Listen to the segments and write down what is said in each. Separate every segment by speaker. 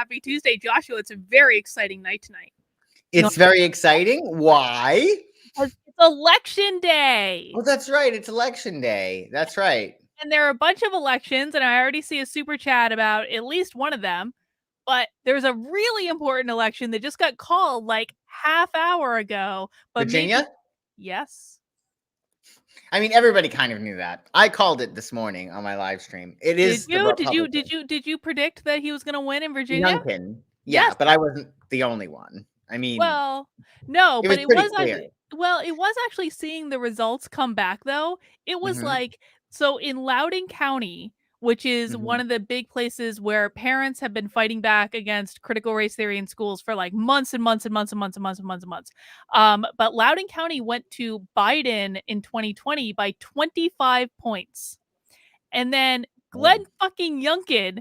Speaker 1: happy Tuesday, Joshua. It's a very exciting night tonight.
Speaker 2: It's very exciting. Why?
Speaker 1: Because it's election day.
Speaker 2: Oh, that's right. It's election day. That's right.
Speaker 1: And there are a bunch of elections, and I already see a super chat about at least one of them. But there's a really important election that just got called like half hour ago. But
Speaker 2: Virginia?
Speaker 1: Yes.
Speaker 2: I mean, everybody kind of knew that. I called it this morning on my live stream. It is
Speaker 1: Did you predict that he was going to win in Virginia?
Speaker 2: Younkin. Yeah, yes. But I wasn't the only one. I mean,
Speaker 1: well, no, but it was
Speaker 2: clear.
Speaker 1: It was actually seeing the results come back though. It was like, so in Loudoun County, which is one of the big places where parents have been fighting back against critical race theory in schools for like months and months and months and months and months and months and months. But Loudoun County went to Biden in 2020 by 25 points. And then Glenn fucking Younkin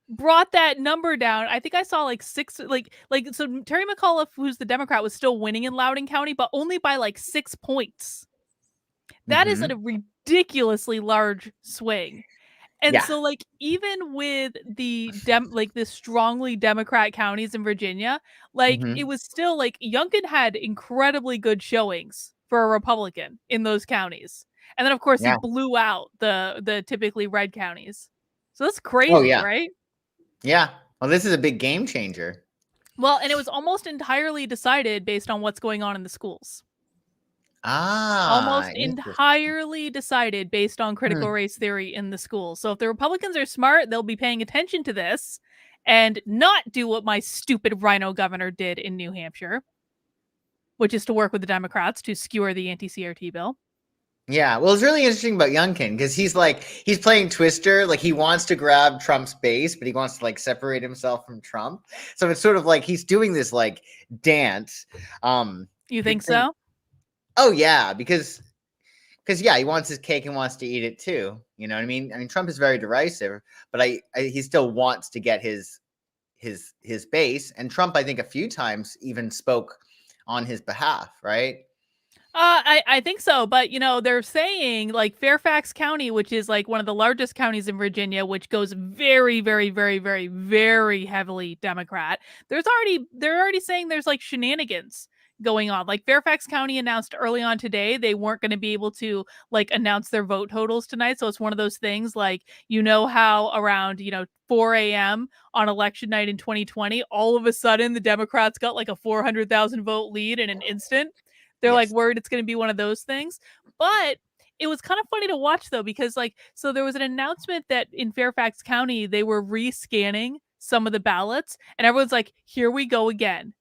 Speaker 1: brought that number down. I think I saw like 6, so Terry McAuliffe, who's the Democrat, was still winning in Loudoun County, but only by like 6 points. That is a ridiculously large swing. And so like even with the the strongly Democrat counties in Virginia, like it was still like Younkin had incredibly good showings for a Republican in those counties. And then of course he blew out the typically red counties. So that's crazy, right?
Speaker 2: Yeah. Well, this is a big game changer.
Speaker 1: Well, and it was almost entirely decided based on what's going on in the schools. Almost entirely decided based on critical race theory in the schools. So if the Republicans are smart, they'll be paying attention to this and not do what my stupid rhino governor did in New Hampshire, which is to work with the Democrats to skewer the anti-CRT bill.
Speaker 2: Yeah, well, it's really interesting about Younkin because he's playing Twister. Like he wants to grab Trump's base, but he wants to like separate himself from Trump. So it's sort of like he's doing this like dance.
Speaker 1: You think so?
Speaker 2: Oh yeah, because he wants his cake and wants to eat it too. You know what I mean? I mean, Trump is very derisive, but he still wants to get his base. And Trump, I think, a few times even spoke on his behalf, right?
Speaker 1: I think so, but they're saying like Fairfax County, which is like one of the largest counties in Virginia, which goes very, very, very, very, very heavily Democrat. They're already saying there's like shenanigans going on. Like Fairfax County announced early on today they weren't going to be able to like announce their vote totals tonight. So it's one of those things like, how around 4 a.m. on election night in 2020, all of a sudden the Democrats got like a 400,000 vote lead in an instant. They're like worried it's going to be one of those things. But it was kind of funny to watch though, because so there was an announcement that in Fairfax County, they were rescanning some of the ballots and everyone's like, here we go again.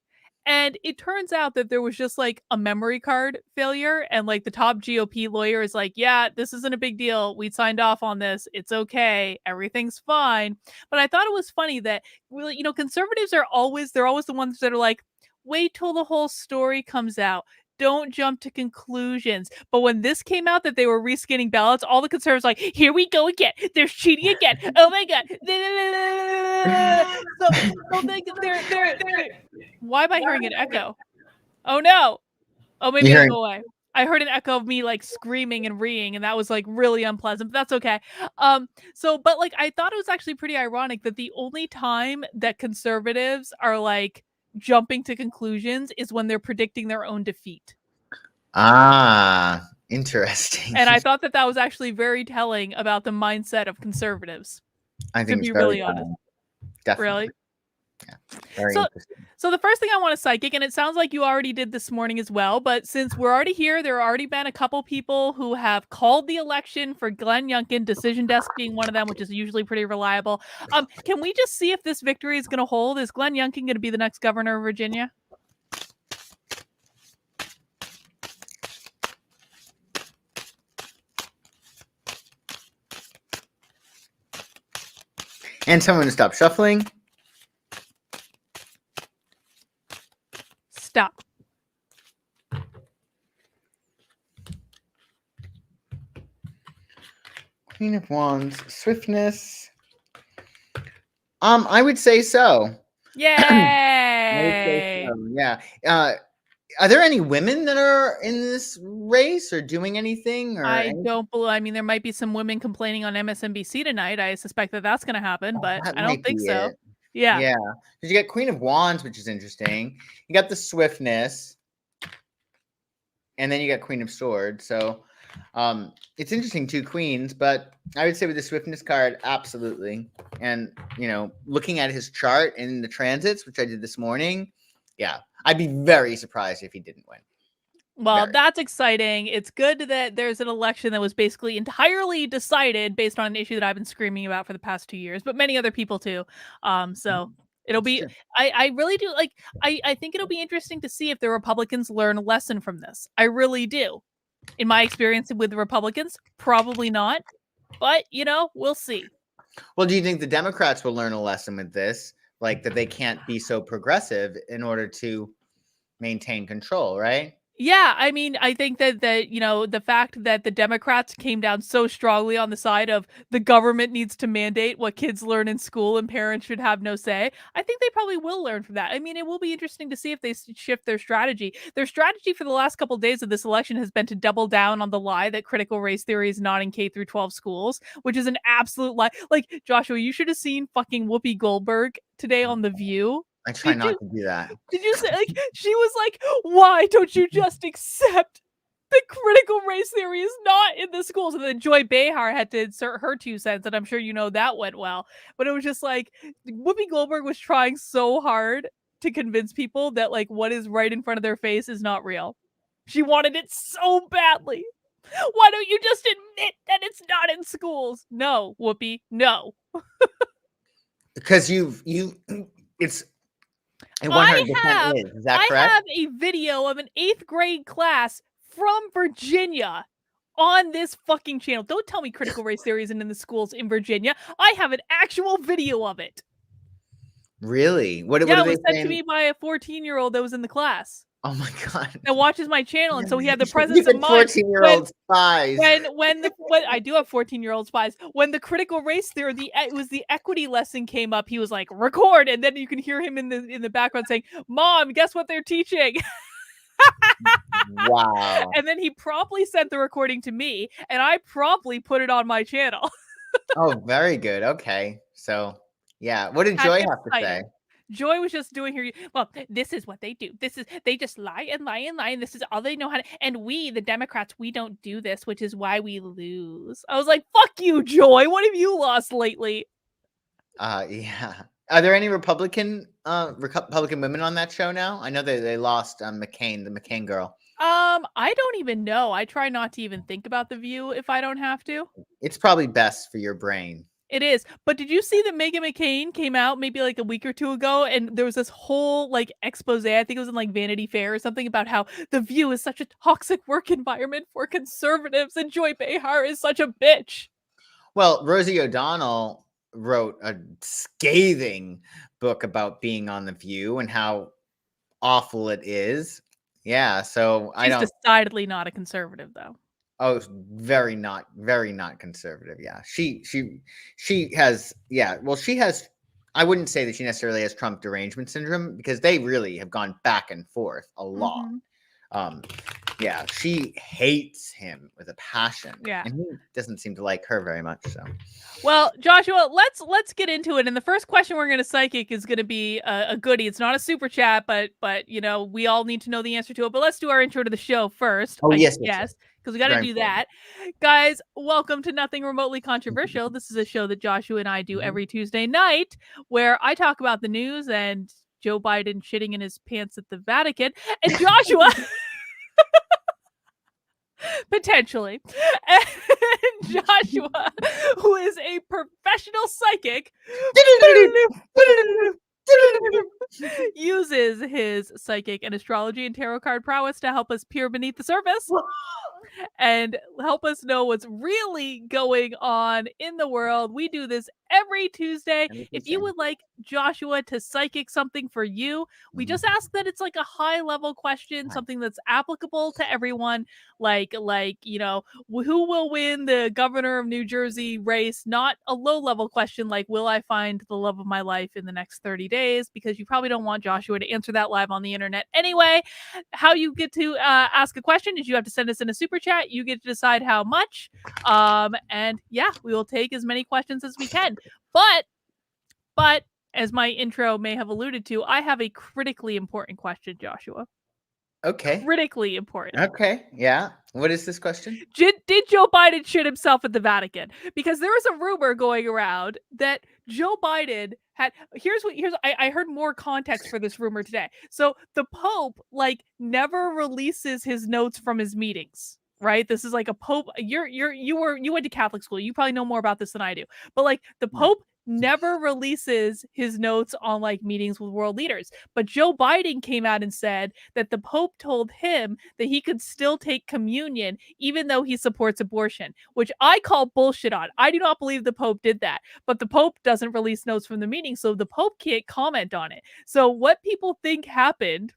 Speaker 1: And it turns out that there was just like a memory card failure. And like the top GOP lawyer is like, yeah, this isn't a big deal. We signed off on this. It's okay. Everything's fine. But I thought it was funny that, conservatives are always the ones that are like, wait till the whole story comes out. Don't jump to conclusions. But when this came out that they were rescanning ballots, all the conservatives were like, here we go again. They're cheating again. Oh my God. Why am I hearing an echo? Oh no. Oh, maybe it'll go away. I heard an echo of me like screaming and reeing, and that was like really unpleasant, but that's okay. But like I thought it was actually pretty ironic that the only time that conservatives are like jumping to conclusions is when they're predicting their own defeat.
Speaker 2: Ah, interesting.
Speaker 1: And I thought that was actually very telling about the mindset of conservatives.
Speaker 2: I think
Speaker 1: to be really honest.
Speaker 2: Definitely.
Speaker 1: Really?
Speaker 2: Yeah. Very interesting.
Speaker 1: So the first thing I want to psychic, and it sounds like you already did this morning as well, but since we're already here, there have already been a couple people who have called the election for Glenn Younkin, Decision Desk being one of them, which is usually pretty reliable. Can we just see if this victory is going to hold? Is Glenn Younkin going to be the next governor of Virginia?
Speaker 2: And someone to stop shuffling.
Speaker 1: Stop.
Speaker 2: Queen of Wands, swiftness. I would say so.
Speaker 1: Yay!
Speaker 2: I would say so, yeah. Are there any women that are in this race or doing anything? Or
Speaker 1: I mean, there might be some women complaining on MSNBC tonight. I suspect that that's going to happen, but I don't think so. Yeah.
Speaker 2: Yeah, because you got Queen of Wands, which is interesting. You got the swiftness, and then you got Queen of Swords. So it's interesting, two queens, but I would say with the swiftness card, absolutely. And looking at his chart in the transits, which I did this morning, yeah, I'd be very surprised if he didn't win.
Speaker 1: Well,
Speaker 2: Very.
Speaker 1: that's exciting. It's good that there's an election that was basically entirely decided based on an issue that I've been screaming about for the past 2 years, but many other people too. So it'll
Speaker 2: That's
Speaker 1: be
Speaker 2: true.
Speaker 1: I really do like I think it'll be interesting to see if the Republicans learn a lesson from this. I really do. In my experience with the Republicans, probably not. But, we'll see.
Speaker 2: Well, do you think the Democrats will learn a lesson with this, like that they can't be so progressive in order to maintain control, right?
Speaker 1: Yeah, I mean, I think that the fact that the Democrats came down so strongly on the side of the government needs to mandate what kids learn in school and parents should have no say, I think they probably will learn from that. I mean, it will be interesting to see if they shift their strategy. Their strategy for the last couple of days of this election has been to double down on the lie that critical race theory is not in K through 12 schools, which is an absolute lie. Like, Joshua, you should have seen fucking Whoopi Goldberg today on The View.
Speaker 2: I try
Speaker 1: Did
Speaker 2: not
Speaker 1: you
Speaker 2: to do that.
Speaker 1: did you say, like, she was like, why don't you just accept the critical race theory is not in the schools? And then Joy Behar had to insert her 2 cents, and I'm sure that went well. But it was just like Whoopi Goldberg was trying so hard to convince people that like what is right in front of their face is not real. She wanted it so badly. Why don't you just admit that it's not in schools? No, Whoopi, no.
Speaker 2: Because it's it 100% is that
Speaker 1: I
Speaker 2: correct?
Speaker 1: have a video of an 8th grade class from Virginia on this fucking channel. Don't tell me critical race theory isn't in the schools in Virginia. I have an actual video of it.
Speaker 2: Really? What
Speaker 1: Yeah,
Speaker 2: are
Speaker 1: it
Speaker 2: they
Speaker 1: was sent to
Speaker 2: saying?
Speaker 1: me by a 14-year-old that was in the class
Speaker 2: Oh my god.
Speaker 1: that watches my channel, and so he had the
Speaker 2: You
Speaker 1: presence of
Speaker 2: had
Speaker 1: mind
Speaker 2: 14-year-old spies.
Speaker 1: when I do have 14-year-old spies. When the critical race theory, it was the equity lesson came up, he was like, record, and then you can hear him in the background saying, Mom, guess what they're teaching?
Speaker 2: Wow.
Speaker 1: And then he promptly sent the recording to me, and I promptly put it on my channel.
Speaker 2: Oh, very good. Okay. So, yeah. What did
Speaker 1: That's
Speaker 2: Joy have to say?
Speaker 1: exciting. Joy was just doing her, well, this is what they do. They just lie and lie and lie, and this is all they know how to. And we, the Democrats, we don't do this, which is why we lose. I was like, fuck you, Joy. What have you lost lately?
Speaker 2: Yeah. Are there any Republican women on that show now? I know they lost McCain, the McCain girl.
Speaker 1: I don't even know. I try not to even think about The View if I don't have to.
Speaker 2: It's probably best for your brain.
Speaker 1: It is. But did you see that Meghan McCain came out maybe like a week or two ago, and there was this whole like expose, I think it was in like Vanity Fair or something, about how The View is such a toxic work environment for conservatives and Joy Behar is such a bitch.
Speaker 2: Well, Rosie O'Donnell wrote a scathing book about being on The View and how awful it is. Yeah, so I
Speaker 1: She's
Speaker 2: don't.
Speaker 1: decidedly not a conservative, though.
Speaker 2: Oh, very not conservative. Yeah, she has. Yeah, well, she has. I wouldn't say that she necessarily has Trump derangement syndrome because they really have gone back and forth a lot. Yeah, she hates him with a passion.
Speaker 1: Yeah.
Speaker 2: And he doesn't seem to like her very much. So,
Speaker 1: well, Joshua, let's get into it. And the first question we're going to psychic is going to be a goodie. It's not a super chat, but we all need to know the answer to it. But let's do our intro to the show first.
Speaker 2: oh yes,
Speaker 1: because we got to do that. Guys, welcome to Nothing Remotely Controversial. This is a show that Joshua and I do every Tuesday night where I talk about the news and Joe Biden shitting in his pants at the Vatican. And Joshua, potentially, and Joshua, who is a professional psychic, uses his psychic and astrology and tarot card prowess to help us peer beneath the surface and help us know what's really going on in the world. We do this every Tuesday. If you would like Joshua to psychic something for you, we just ask that it's like a high level question, something that's applicable to everyone, like who will win the governor of New Jersey race, not a low level question like will I find the love of my life in the next 30 days, because you probably don't want Joshua to answer that live on the internet anyway. How you get to ask a question is you have to send us in a super chat. You get to decide how much, and yeah, we will take as many questions as we can. But as my intro may have alluded to, I have a critically important question, Joshua.
Speaker 2: Okay.
Speaker 1: Critically important.
Speaker 2: Okay. Yeah. What is this question?
Speaker 1: Did Joe Biden shit himself at the Vatican? Because there was a rumor going around that Joe Biden had. I heard more context for this rumor today. So the Pope never releases his notes from his meetings. Right? This is like a Pope. You went to Catholic school. You probably know more about this than I do. But the Pope never releases his notes on meetings with world leaders. But Joe Biden came out and said that the Pope told him that he could still take communion even though he supports abortion, which I call bullshit on. I do not believe the Pope did that, but the Pope doesn't release notes from the meeting, so the Pope can't comment on it. So what people think happened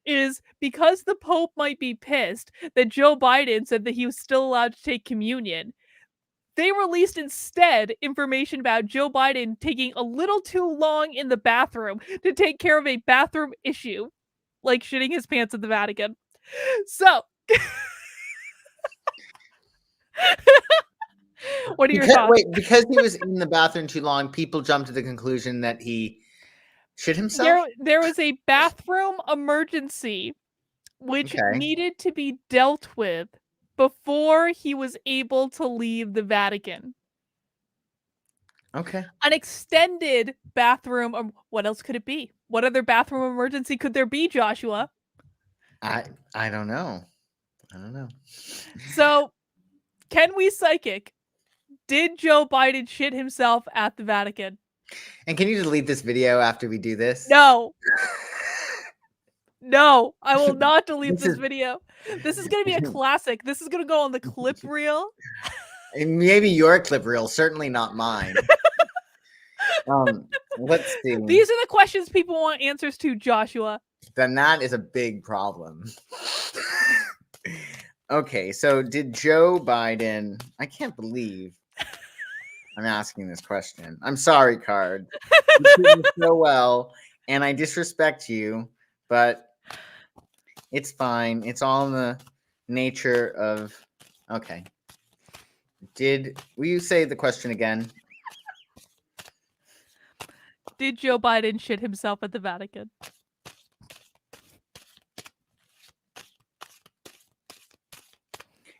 Speaker 1: is because the Pope might be pissed that Joe Biden said that he was still allowed to take communion, they released instead information about Joe Biden taking a little too long in the bathroom to take care of a bathroom issue, like shitting his pants at the Vatican. So, what are your thoughts?
Speaker 2: Wait, because he was in the bathroom too long, people jumped to the conclusion that he shit himself?
Speaker 1: There was a bathroom emergency which needed to be dealt with before he was able to leave the Vatican.
Speaker 2: Okay.
Speaker 1: An extended bathroom. What else could it be? What other bathroom emergency could there be, Joshua?
Speaker 2: I don't know. I don't know.
Speaker 1: So, can we psychic? Did Joe Biden shit himself at the Vatican?
Speaker 2: And can you delete this video after we do this?
Speaker 1: No. No, I will not delete this video. This is going to be a classic. This is going to go on the clip reel.
Speaker 2: Maybe your clip reel, certainly not mine. Let's see.
Speaker 1: These are the questions people want answers to, Joshua.
Speaker 2: Then that is a big problem. Okay, so did Joe Biden... I can't believe I'm asking this question. I'm sorry, Card. You did so well, and I disrespect you, but it's fine. It's all in the nature of... Okay. Will you say the question again?
Speaker 1: Did Joe Biden shit himself at the Vatican?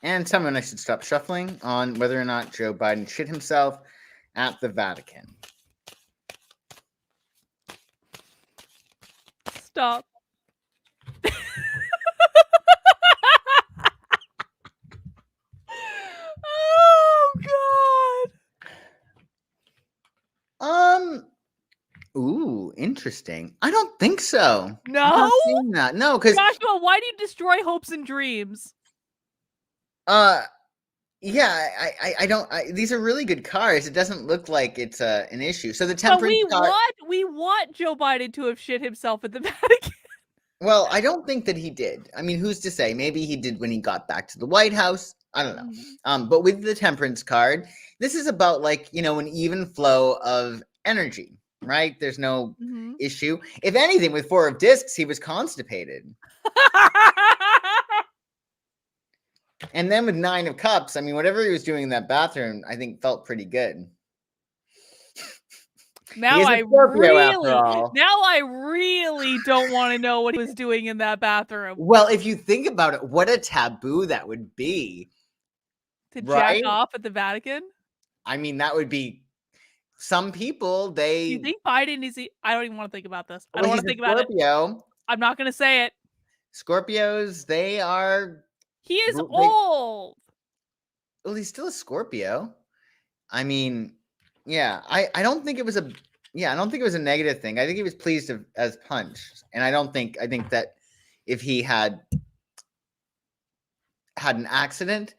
Speaker 2: And someone I should stop shuffling on whether or not Joe Biden shit himself at the Vatican.
Speaker 1: Stop. Oh,
Speaker 2: God. Ooh, interesting. I don't think so.
Speaker 1: No?
Speaker 2: I'm not seeing that. No, because...
Speaker 1: Joshua, why do you destroy hopes and dreams?
Speaker 2: Yeah, I don't... these are really good cards. It doesn't look like it's an issue. So the temperance card...
Speaker 1: we want Joe Biden to have shit himself at the Vatican.
Speaker 2: Well, I don't think that he did. I mean, who's to say? Maybe he did when he got back to the White House. I don't know. But with the temperance card, this is about an even flow of energy, right? There's no issue. If anything, with 4 of discs, he was constipated. And then with 9 of cups, I mean, whatever he was doing in that bathroom, I think felt pretty good.
Speaker 1: Now I really don't want to know what he was doing in that bathroom.
Speaker 2: Well, if you think about it, what a taboo that would be.
Speaker 1: To jack off at the Vatican?
Speaker 2: I mean, that would be... Some people, they...
Speaker 1: You think Biden is... I don't even want to think about this. I don't want to think about it. I'm not going to say it.
Speaker 2: Scorpios, they are...
Speaker 1: He is old.
Speaker 2: Well, he's still a Scorpio. I mean, yeah, I don't think it was a... Yeah, I don't think it was a negative thing. I think he was pleased as punch. And I think that if he had an accident,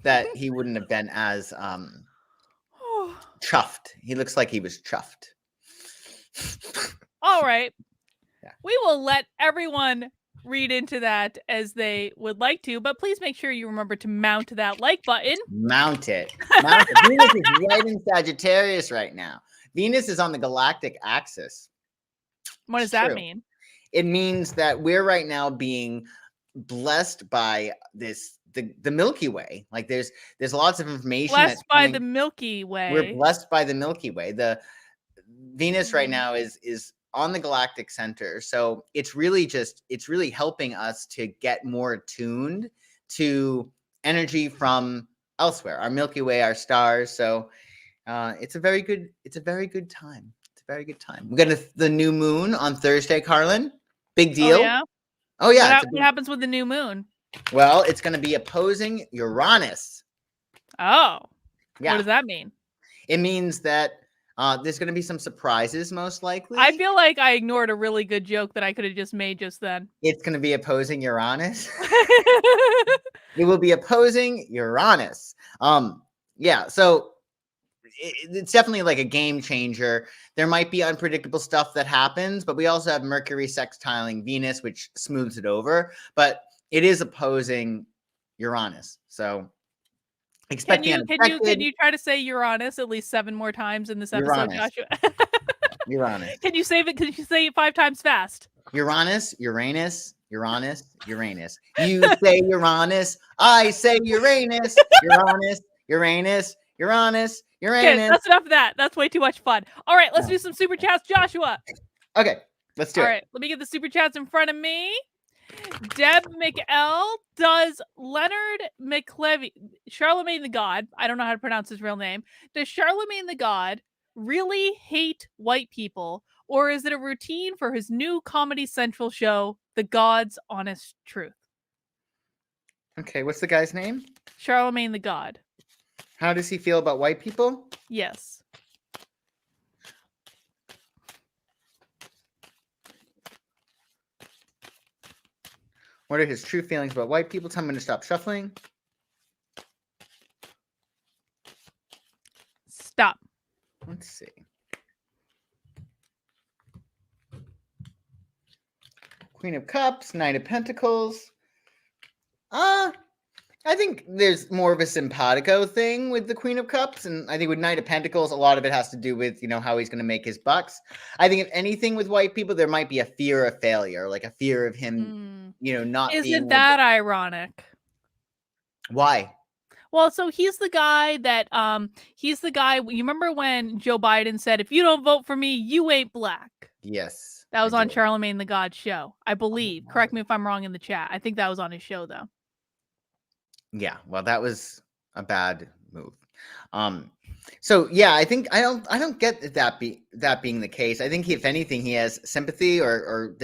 Speaker 2: that he wouldn't have been as chuffed. He looks like he was chuffed.
Speaker 1: All right.
Speaker 2: Yeah.
Speaker 1: We will let everyone read into that as they would like to, but please make sure you remember to mount that like button.
Speaker 2: Mount it. Venus is right in Sagittarius right now. Venus is on the galactic axis.
Speaker 1: What does that mean?
Speaker 2: It means that we're right now being blessed by the Milky Way. Like there's lots of information.
Speaker 1: Blessed by the Milky Way.
Speaker 2: We're blessed by the Milky Way. Venus right now is on the galactic center, so it's really helping us to get more attuned to energy from elsewhere, our Milky Way, our stars. So it's a very good time. It's a very good time. We got the new moon on Thursday, Carlin. Big deal.
Speaker 1: Oh yeah.
Speaker 2: Oh yeah.
Speaker 1: What happens with the new moon?
Speaker 2: Well, it's going to be opposing Uranus.
Speaker 1: Oh.
Speaker 2: Yeah.
Speaker 1: What does that mean?
Speaker 2: It means that there's going to be some surprises, most likely.
Speaker 1: I feel like I ignored a really good joke that I could have just made just then.
Speaker 2: It's going to be opposing Uranus. It will be opposing Uranus. Yeah, so it's definitely like a game changer. There might be unpredictable stuff that happens, but we also have Mercury sextiling Venus, which smooths it over. But it is opposing Uranus, so expect the unexpected.
Speaker 1: Can you try to say Uranus at least 7 more times in this episode,
Speaker 2: Uranus.
Speaker 1: Joshua?
Speaker 2: Uranus.
Speaker 1: Can you save it? Can you say it 5 times fast?
Speaker 2: Uranus, Uranus, Uranus, Uranus. You say Uranus, I say Uranus, Uranus, Uranus, Uranus, Uranus.
Speaker 1: Okay, that's enough of that. That's way too much fun. All right, let's do some super chats, Joshua.
Speaker 2: Okay, let's do it.
Speaker 1: All right, let me get the super chats in front of me. Deb McL, does Leonard McLevy, Charlemagne the God, I don't know how to pronounce his real name, does Charlemagne the God really hate white people, or is it a routine for his new Comedy Central show, The God's Honest Truth?
Speaker 2: Okay, what's the guy's name?
Speaker 1: Charlemagne the God.
Speaker 2: How does he feel about white people?
Speaker 1: Yes.
Speaker 2: What are his true feelings about white people? Tell me to stop shuffling.
Speaker 1: Stop.
Speaker 2: Let's see. Queen of Cups, Knight of Pentacles. I think there's more of a simpatico thing with the Queen of Cups, and I think with Knight of Pentacles, a lot of it has to do with, how he's going to make his bucks. I think if anything with white people, there might be a fear of failure, like a fear of him, not being...
Speaker 1: Isn't that ironic?
Speaker 2: Why?
Speaker 1: Well, so he's the guy that, you remember when Joe Biden said, if you don't vote for me, you ain't black?
Speaker 2: Yes.
Speaker 1: That was on Charlemagne the God show, I believe. Correct me if I'm wrong in the chat. I think that was on his show, though.
Speaker 2: Yeah, well, that was a bad move. So yeah, I think I don't get that being the case. I think if anything, he has sympathy or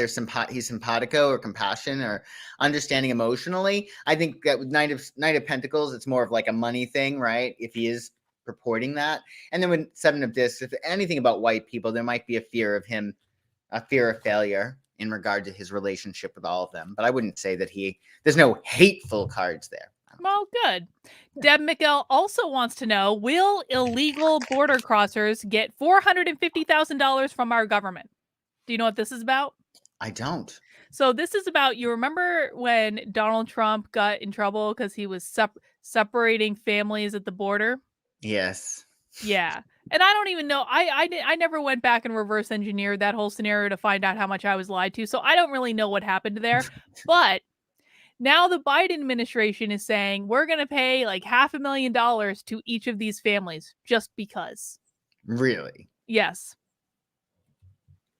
Speaker 2: he's simpatico or compassion or understanding emotionally. I think that with Knight of Pentacles, it's more of like a money thing, right? If he is purporting that, and then with Seven of Discs, if anything about white people, there might be a fear of failure in regard to his relationship with all of them. But I wouldn't say that there's no hateful cards there.
Speaker 1: Well, good. Deb McGill also wants to know, will illegal border crossers get $450,000 from our government? Do you know what this is about?
Speaker 2: I don't.
Speaker 1: So this is about, you remember when Donald Trump got in trouble because he was separating families at the border?
Speaker 2: Yes.
Speaker 1: Yeah. And I don't even know. I never went back and reverse engineered that whole scenario to find out how much I was lied to. So I don't really know what happened there. But now the Biden administration is saying we're going to pay like $500,000 to each of these families just because.
Speaker 2: Really?
Speaker 1: Yes.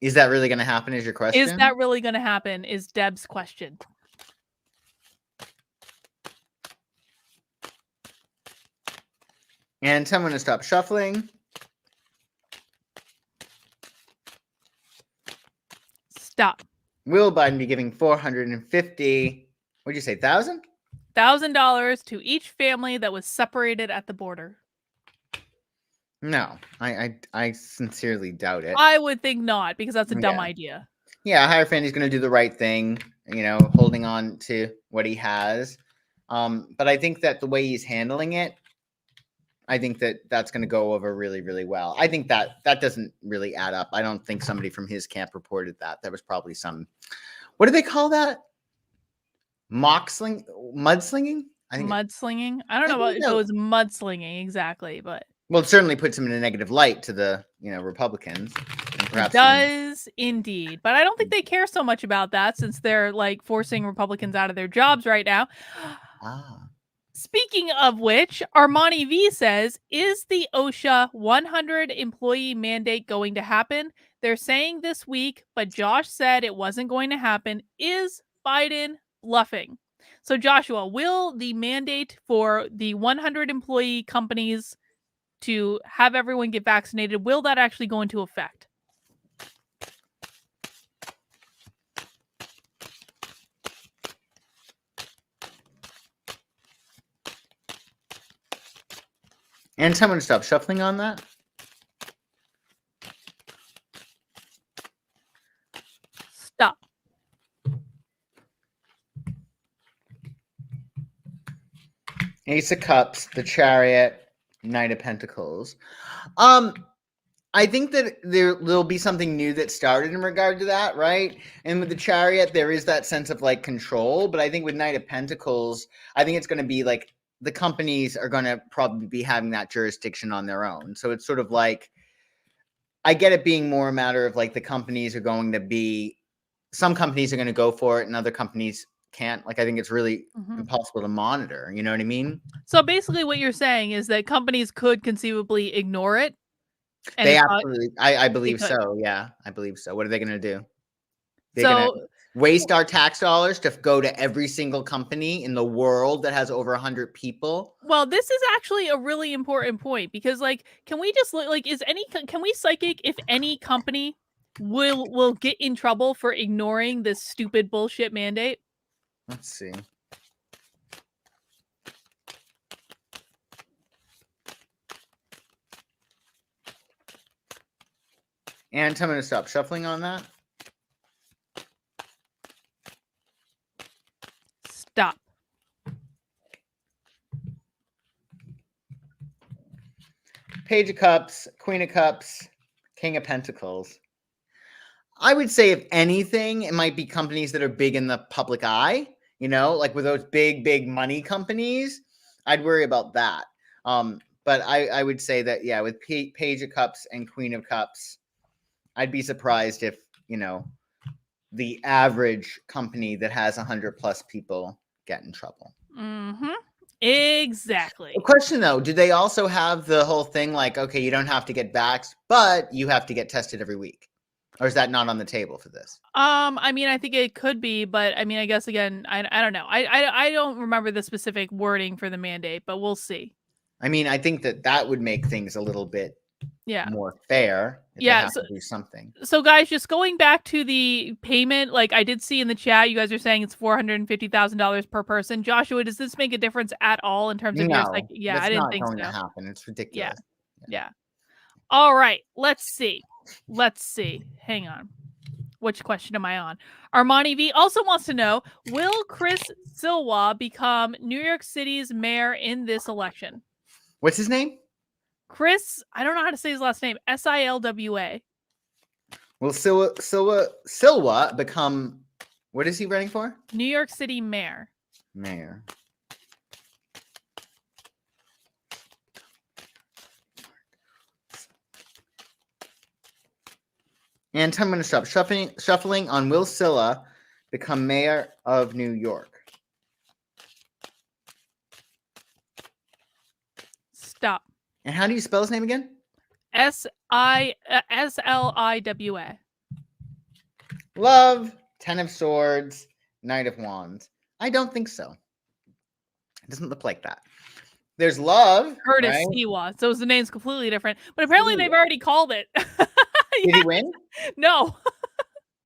Speaker 2: Is that really going to happen is your question?
Speaker 1: Is that really going to happen is Deb's question.
Speaker 2: And tell me to stop shuffling.
Speaker 1: Stop.
Speaker 2: Will Biden be giving $450,000? What'd you say,
Speaker 1: $1,000 to each family that was separated at the border?
Speaker 2: No, I sincerely doubt it.
Speaker 1: I would think not, because that's a dumb idea.
Speaker 2: Yeah, Hierophant is going to do the right thing, holding on to what he has. But I think that the way he's handling it, I think that's going to go over really, really well. I think that doesn't really add up. I don't think somebody from his camp reported that. That was probably some, what do they call that? Mudslinging? I think
Speaker 1: mudslinging. I don't know if it was mudslinging exactly, but
Speaker 2: well, it certainly puts him in a negative light to the Republicans. And perhaps
Speaker 1: it does indeed, but I don't think they care so much about that since they're like forcing Republicans out of their jobs right now. Speaking of which, Armani V says, is the OSHA 100 employee mandate going to happen? They're saying this week, but Josh said it wasn't going to happen. Is Biden bluffing? So, Joshua, will the mandate for the 100 employee companies to have everyone get vaccinated, will that actually go into effect?
Speaker 2: And someone stop shuffling on that.
Speaker 1: Stop.
Speaker 2: Ace of Cups, the Chariot, Knight of Pentacles. I think that there'll be something new that started in regard to that, right? And with the Chariot, there is that sense of like control. But I think with Knight of Pentacles, I think it's going to be like the companies are going to probably be having that jurisdiction on their own. So it's sort of like, I get it being more a matter of like the companies are going to be, some companies are going to go for it and other companies can't. Like, I think it's really impossible to monitor. You know what I mean?
Speaker 1: So basically what you're saying is that companies could conceivably ignore it. And
Speaker 2: They
Speaker 1: it's
Speaker 2: absolutely, I believe
Speaker 1: could.
Speaker 2: so. Yeah, I believe so. What are they going to do? They're going to
Speaker 1: So
Speaker 2: waste our tax dollars to go to every single company in the world that has over 100 people.
Speaker 1: well, this is actually a really important point because, like, can we just look like can we psychic if any company will get in trouble for ignoring this stupid bullshit mandate?
Speaker 2: Let's see. And I'm going to stop shuffling on that.
Speaker 1: Stop.
Speaker 2: Page of Cups, Queen of Cups, King of Pentacles. I would say, if anything, it might be companies that are big in the public eye, you know, like with those big money companies. I'd worry about that. But I would say that, yeah, with Page of Cups and Queen of Cups, I'd be surprised if, you know, the average company that has 100 plus people get in trouble.
Speaker 1: Exactly.
Speaker 2: A question though, do they also have the whole thing like, okay, you don't have to get vaxxed, but you have to get tested every week? Or is that not on the table for this?
Speaker 1: I mean, I think it could be, but I mean, I guess again, I don't know. I don't remember the specific wording for the mandate, but we'll see.
Speaker 2: I mean, I think that would make things a little bit more fair if they
Speaker 1: Yeah,
Speaker 2: have to do something.
Speaker 1: So guys, just going back to the payment, like I did see in the chat, you guys are saying it's $450,000 per person. Joshua, does this make a difference at all in terms of your
Speaker 2: No,
Speaker 1: yeah,
Speaker 2: that's
Speaker 1: I didn't
Speaker 2: not
Speaker 1: think
Speaker 2: going
Speaker 1: so.
Speaker 2: to happen. It's ridiculous.
Speaker 1: Yeah. All right, let's see. Hang on. Which question am I on? Armani V also wants to know, will Chris Silwa become New York City's mayor in this election?
Speaker 2: What's his name?
Speaker 1: Chris, I don't know how to say his last name. Silwa.
Speaker 2: Will Silwa become, what is he running for?
Speaker 1: New York City mayor.
Speaker 2: Mayor. And I'm going to stop shuffling on Will Silwa become mayor of New York.
Speaker 1: Stop.
Speaker 2: And how do you spell his name again?
Speaker 1: Sliwa.
Speaker 2: Love, Ten of Swords, Knight of Wands. I don't think so. It doesn't look like that. There's love.
Speaker 1: Curtis
Speaker 2: right?
Speaker 1: Siwa. So the name's completely different. But apparently they've already called it.
Speaker 2: Did he win?
Speaker 1: No.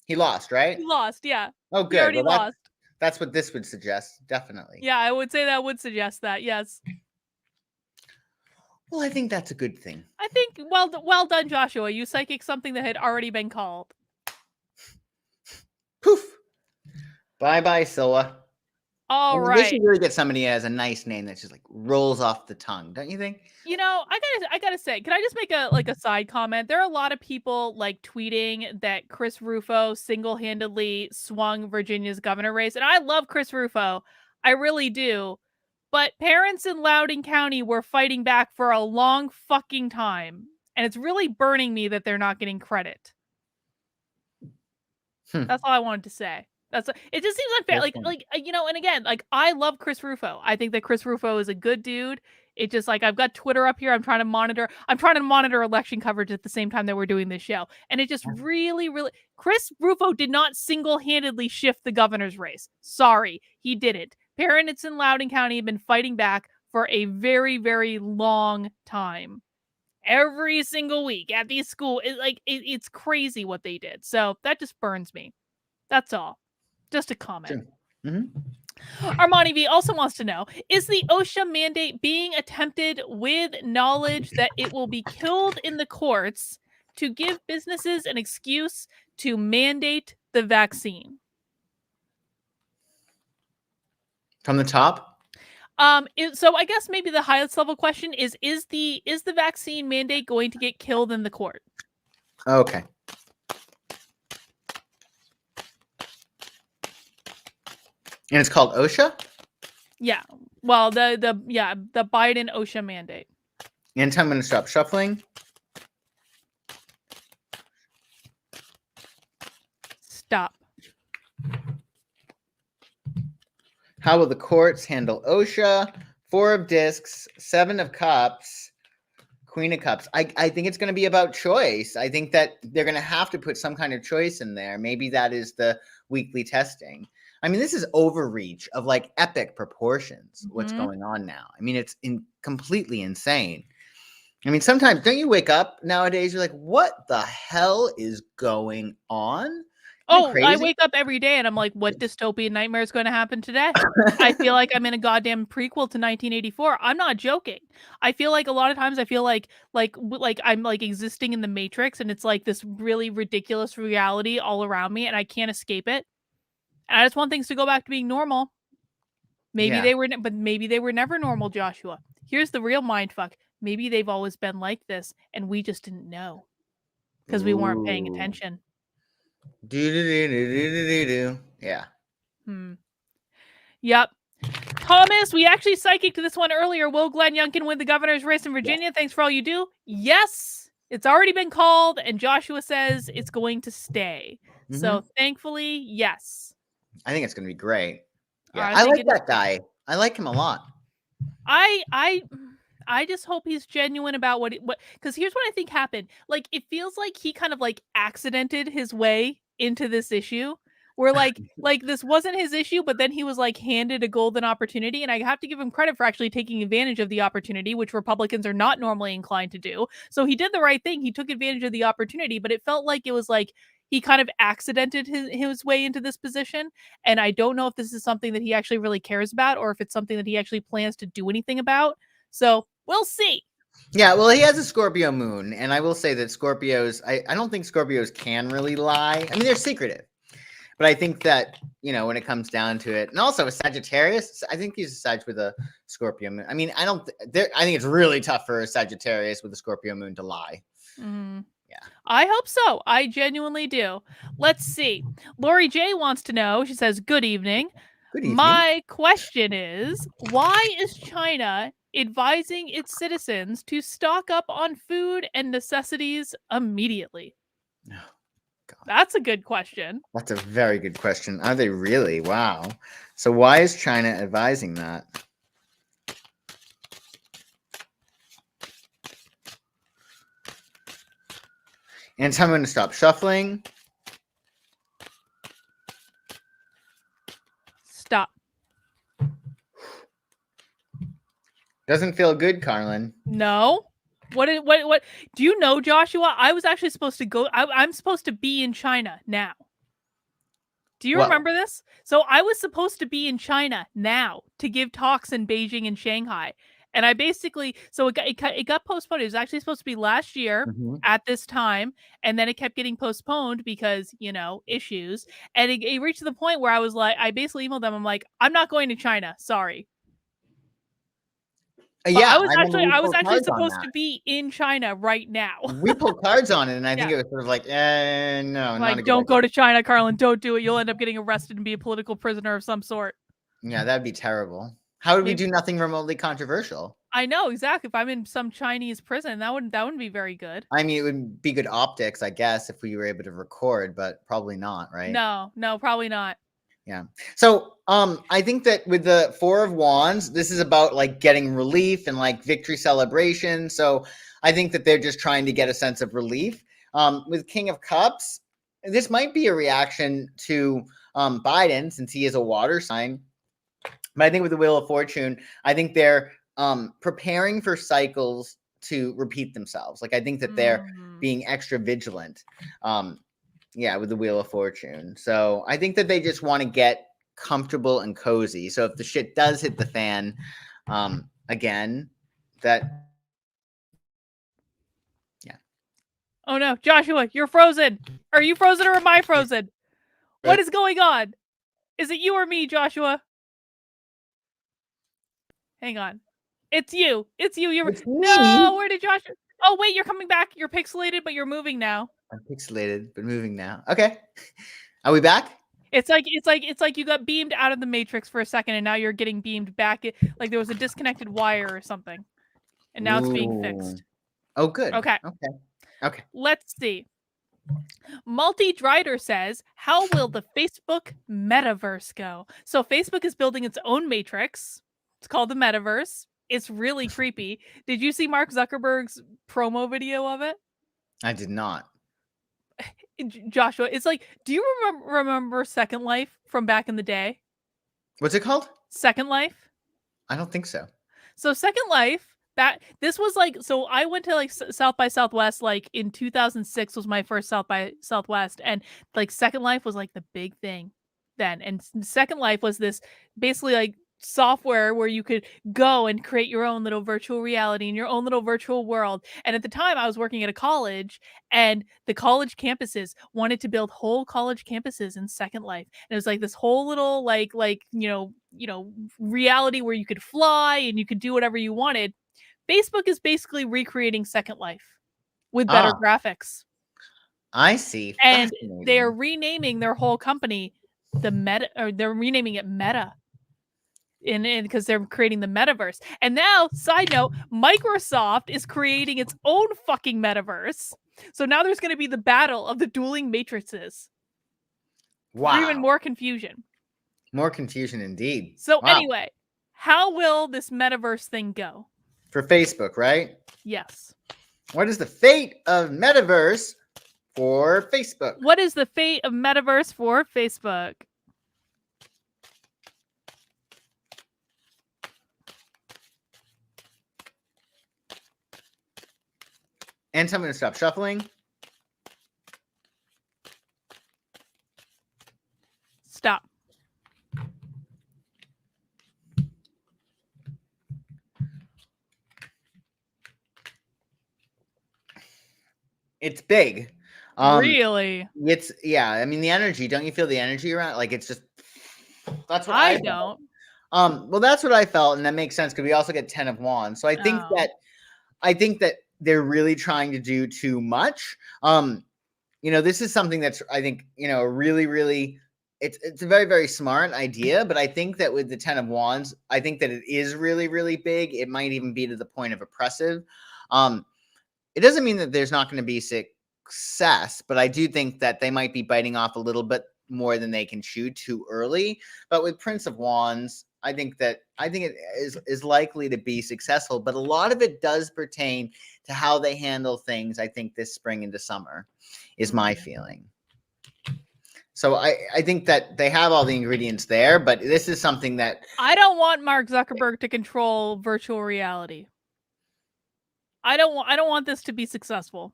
Speaker 2: He lost, right?
Speaker 1: He lost, yeah.
Speaker 2: Oh, good.
Speaker 1: He already lost.
Speaker 2: That's what this would suggest, definitely.
Speaker 1: Yeah, I would say that would suggest that, yes.
Speaker 2: Well, I think that's a good thing.
Speaker 1: I think, well done, Joshua. You psychic something that had already been called.
Speaker 2: Poof. Bye-bye, Silwa.
Speaker 1: All right.
Speaker 2: They should really get somebody who has a nice name that just like rolls off the tongue, don't you think?
Speaker 1: You know, I gotta say, can I just make a side comment? There are a lot of people like tweeting that Chris Rufo single-handedly swung Virginia's governor race, and I love Chris Rufo, I really do. But parents in Loudoun County were fighting back for a long fucking time, and it's really burning me that they're not getting credit. That's all I wanted to say. It just seems unfair.
Speaker 2: That's funny.
Speaker 1: And again, I love Chris Rufo. I think that Chris Rufo is a good dude. It just I've got Twitter up here. I'm trying to monitor election coverage at the same time that we're doing this show. And it just really, really Chris Rufo did not single-handedly shift the governor's race. Sorry, he didn't. Parents in Loudoun County have been fighting back for a very, very long time. Every single week at these schools, it's crazy what they did. So that just burns me. That's all. Just a comment.
Speaker 2: Sure. Mm-hmm.
Speaker 1: Armani V also wants to know, is the OSHA mandate being attempted with knowledge that it will be killed in the courts to give businesses an excuse to mandate the vaccine?
Speaker 2: From the top?
Speaker 1: So I guess maybe the highest level question is the vaccine mandate going to get killed in the court?
Speaker 2: Okay. And it's called OSHA?
Speaker 1: Yeah. Well, the Biden OSHA mandate.
Speaker 2: And I'm going to stop shuffling.
Speaker 1: Stop.
Speaker 2: How will the courts handle OSHA? 4 of discs, 7 of cups, Queen of cups. I think it's going to be about choice. I think that they're going to have to put some kind of choice in there. Maybe that is the weekly testing. I mean, this is overreach of epic proportions, what's going on now. I mean, it's completely insane. I mean, sometimes don't you wake up nowadays? You're like, what the hell is going on?
Speaker 1: I wake up every day and I'm like, what dystopian nightmare is going to happen today? I feel like I'm in a goddamn prequel to 1984. I'm not joking. I feel like a lot of times I feel like I'm existing in the Matrix, and it's this really ridiculous reality all around me and I can't escape it. And I just want things to go back to being normal. Maybe they were, but maybe they were never normal, Joshua. Here's the real mindfuck. Maybe they've always been like this and we just didn't know because we weren't paying attention.
Speaker 2: Yeah.
Speaker 1: Yep. Thomas, we actually psychicked this one earlier. Will Glenn Younkin win the governor's race in Virginia? Thanks for all you do. Yes, it's already been called, and Joshua says it's going to stay. So thankfully, yes.
Speaker 2: I think it's going to be great. Yeah, I like that guy. I like him a lot.
Speaker 1: I just hope he's genuine about what because here's what I think happened. It feels like he kind of accidented his way into this issue where this wasn't his issue, but then he was handed a golden opportunity, and I have to give him credit for actually taking advantage of the opportunity, which Republicans are not normally inclined to do. So he did the right thing. He took advantage of the opportunity, but it felt like it was he kind of accidented his way into this position. And I don't know if this is something that he actually really cares about or if it's something that he actually plans to do anything about. So we'll see.
Speaker 2: Yeah, well, he has a Scorpio moon, and I will say that Scorpios, I don't think Scorpios can really lie. I mean, they're secretive. But I think that, when it comes down to it, and also a Sagittarius, I think he's a Sag with a Scorpio moon. I mean, I think it's really tough for a Sagittarius with a Scorpio moon to lie.
Speaker 1: Mm-hmm. Yeah. I hope so. I genuinely do. Let's see. Lori J wants to know, she says, good evening.
Speaker 2: Good evening.
Speaker 1: My question is, why is China advising its citizens to stock up on food and necessities immediately?
Speaker 2: Oh, God.
Speaker 1: That's a good question.
Speaker 2: That's a very good question. Are they really? Wow. So why is China advising that? And so I'm going to stop shuffling.
Speaker 1: Stop.
Speaker 2: Doesn't feel good, Carlin.
Speaker 1: No. What do you know, Joshua? I was actually supposed to go. I'm supposed to be in China now. Do you remember this? So I was supposed to be in China now to give talks in Beijing and Shanghai. And I basically, so it got postponed. It was actually supposed to be last year at this time. And then it kept getting postponed because, issues. And it reached the point where I was I basically emailed them. I'm like, I'm not going to China. Sorry.
Speaker 2: Yeah,
Speaker 1: I was actually supposed to be in China right now.
Speaker 2: We pulled cards on it, and I think it was sort of no, not a good
Speaker 1: don't go to China, Carlin. Don't do it. You'll end up getting arrested and be a political prisoner of some sort.
Speaker 2: Yeah, that'd be terrible. How would we do nothing remotely controversial?
Speaker 1: I know, exactly. If I'm in some Chinese prison, that wouldn't be very good.
Speaker 2: I mean, it would be good optics, I guess, if we were able to record, but probably not, right?
Speaker 1: No, probably not.
Speaker 2: Yeah. So I think that with the Four of Wands, this is about like getting relief and like victory celebration. So I think that they're just trying to get a sense of relief. With King of Cups, this might be a reaction to Biden since he is a water sign. But I think with the Wheel of Fortune, I think they're preparing for cycles to repeat themselves. Like I think that they're being extra vigilant. Yeah, with the Wheel of Fortune. So I think that they just want to get comfortable and cozy. So if the shit does hit the fan, again, that yeah.
Speaker 1: Oh no, Joshua, you're frozen. Are you frozen or am I frozen? What is going on? Is it you or me, Joshua? Hang on. It's you. It's you. You're no. Where did Joshua? Oh wait, you're coming back. You're pixelated, but you're moving now.
Speaker 2: I'm pixelated, but moving now. Okay. Are we back?
Speaker 1: It's like you got beamed out of the Matrix for a second, and now you're getting beamed back. Like there was a disconnected wire or something, and now it's being fixed.
Speaker 2: Oh, good.
Speaker 1: Okay.
Speaker 2: Okay.
Speaker 1: Let's see. Multi-Drider says, how will the Facebook metaverse go? So Facebook is building its own matrix. It's called the metaverse. It's really creepy. Did you see Mark Zuckerberg's promo video of it?
Speaker 2: I did not.
Speaker 1: Joshua, it's like, do you remember Second Life from back in the day?
Speaker 2: What's it called?
Speaker 1: Second Life?
Speaker 2: I don't think so.
Speaker 1: So Second Life, this was like, so I went to like South by Southwest like in 2006 was my first South by Southwest, and like Second Life was like the big thing then. And Second Life was this basically like software where you could go and create your own little virtual reality and your own little virtual world. And at the time I was working at a college, and the college campuses wanted to build whole college campuses in Second Life. And it was like this whole little like you know reality where you could fly and you could do whatever you wanted. Facebook is basically recreating Second Life with better graphics.
Speaker 2: I see.
Speaker 1: And they're renaming their whole company the Meta, or they're renaming it Meta. Because they're creating the metaverse. And now, side note, Microsoft is creating its own fucking metaverse. So now there's going to be the battle of the dueling matrices.
Speaker 2: Wow.
Speaker 1: For even more confusion.
Speaker 2: More confusion indeed.
Speaker 1: So anyway, how will this metaverse thing go?
Speaker 2: For Facebook, right?
Speaker 1: Yes.
Speaker 2: What is the fate of metaverse for Facebook?
Speaker 1: What is the fate of metaverse for Facebook?
Speaker 2: And tell me to stop shuffling.
Speaker 1: Stop.
Speaker 2: It's big.
Speaker 1: Really?
Speaker 2: It's I mean the energy. Don't you feel the energy around? Like it's just that's what
Speaker 1: I don't.
Speaker 2: Well, that's what I felt, and that makes sense because we also get 10 of Wands. So I think that they're really trying to do too much. You know, this is something that's I think, you know, really, really it's a very, very smart idea, but I think that with the 10 of Wands, I think that it is really, really big. It might even be to the point of oppressive. It doesn't mean that there's not going to be success, but I do think that they might be biting off a little bit more than they can chew too early. But with Prince of Wands, I think it is likely to be successful, but a lot of it does pertain to how they handle things. I think this spring into summer is my feeling. So I think that they have all the ingredients there, but this is something that
Speaker 1: I don't want Mark Zuckerberg to control virtual reality. I don't want this to be successful.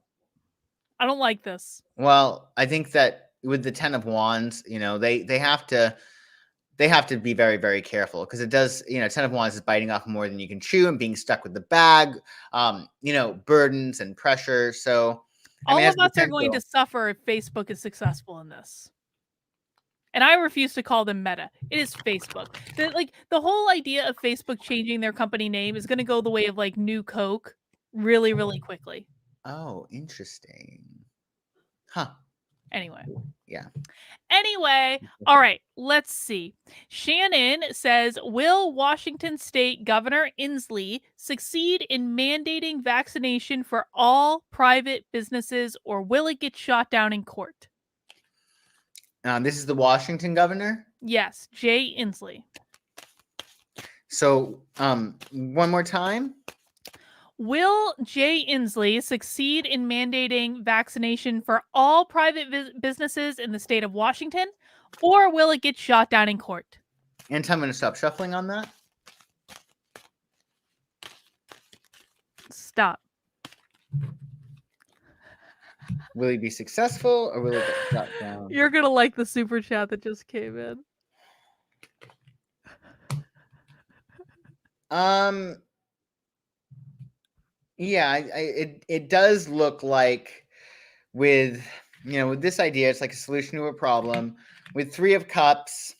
Speaker 1: I don't like this.
Speaker 2: Well, I think that with the 10 of Wands, you know, they have to be very, very careful because it does, you know, 10 of Wands is biting off more than you can chew and being stuck with the bag, you know, burdens and pressure. So
Speaker 1: all of us are going to suffer if Facebook is successful in this. And I refuse to call them Meta. It is Facebook. The whole idea of Facebook changing their company name is going to go the way of like New Coke really, really quickly.
Speaker 2: Oh, interesting. Huh.
Speaker 1: Anyway.
Speaker 2: Yeah.
Speaker 1: Anyway, all right, let's see. Shannon says, will Washington State Governor Inslee succeed in mandating vaccination for all private businesses, or will it get shot down in court?
Speaker 2: This is the Washington governor.
Speaker 1: Yes, Jay Inslee.
Speaker 2: So, one more time.
Speaker 1: Will Jay Inslee succeed in mandating vaccination for all private businesses in the state of Washington, or will it get shot down in court?
Speaker 2: And I'm going to stop shuffling on that.
Speaker 1: Stop.
Speaker 2: Will he be successful or will it get shut down?
Speaker 1: You're going to like the super chat that just came in.
Speaker 2: Yeah, it does look like with this idea, it's like a solution to a problem. With 3 of Cups,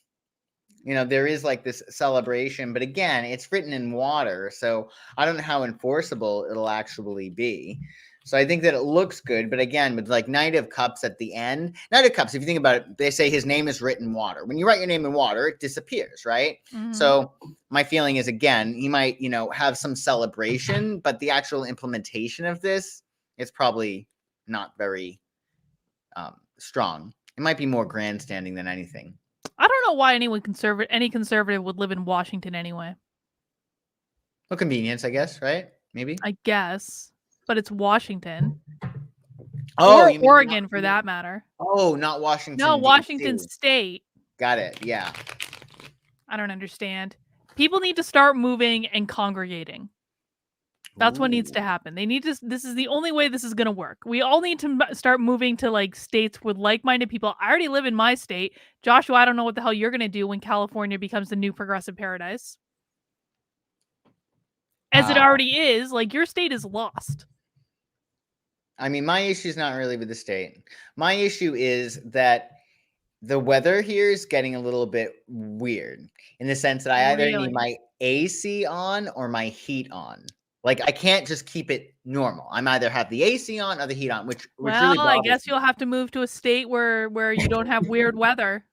Speaker 2: there is like this celebration, but again, it's written in water, so I don't know how enforceable it'll actually be. So I think that it looks good, but again, with like Knight of Cups at the end, Knight of Cups, if you think about it, they say his name is written in water. When you write your name in water, it disappears, right?
Speaker 1: Mhm.
Speaker 2: So my feeling is, again, he might, have some celebration, but the actual implementation of this is probably not very strong. It might be more grandstanding than anything.
Speaker 1: I don't know why any conservative would live in Washington anyway.
Speaker 2: Well, convenience, I guess, right? Maybe.
Speaker 1: I guess, but it's Washington.
Speaker 2: Oh,
Speaker 1: or
Speaker 2: you mean
Speaker 1: Oregon
Speaker 2: not,
Speaker 1: for that matter.
Speaker 2: Oh, not Washington.
Speaker 1: No,
Speaker 2: DC.
Speaker 1: Washington State.
Speaker 2: Got it. Yeah.
Speaker 1: I don't understand. People need to start moving and congregating. That's what needs to happen. They need to. This is the only way this is going to work. We all need to start moving to like states with like-minded people. I already live in my state. Joshua, I don't know what the hell you're going to do when California becomes the new progressive paradise. As it already is, like your state is lost.
Speaker 2: I mean, my issue is not really with the state. My issue is that the weather here is getting a little bit weird in the sense that I either need my AC on or my heat on. Like, I can't just keep it normal. I'm either have the AC on or the heat on, which really bothers
Speaker 1: I guess you'll have to move to a state where you don't have weird weather.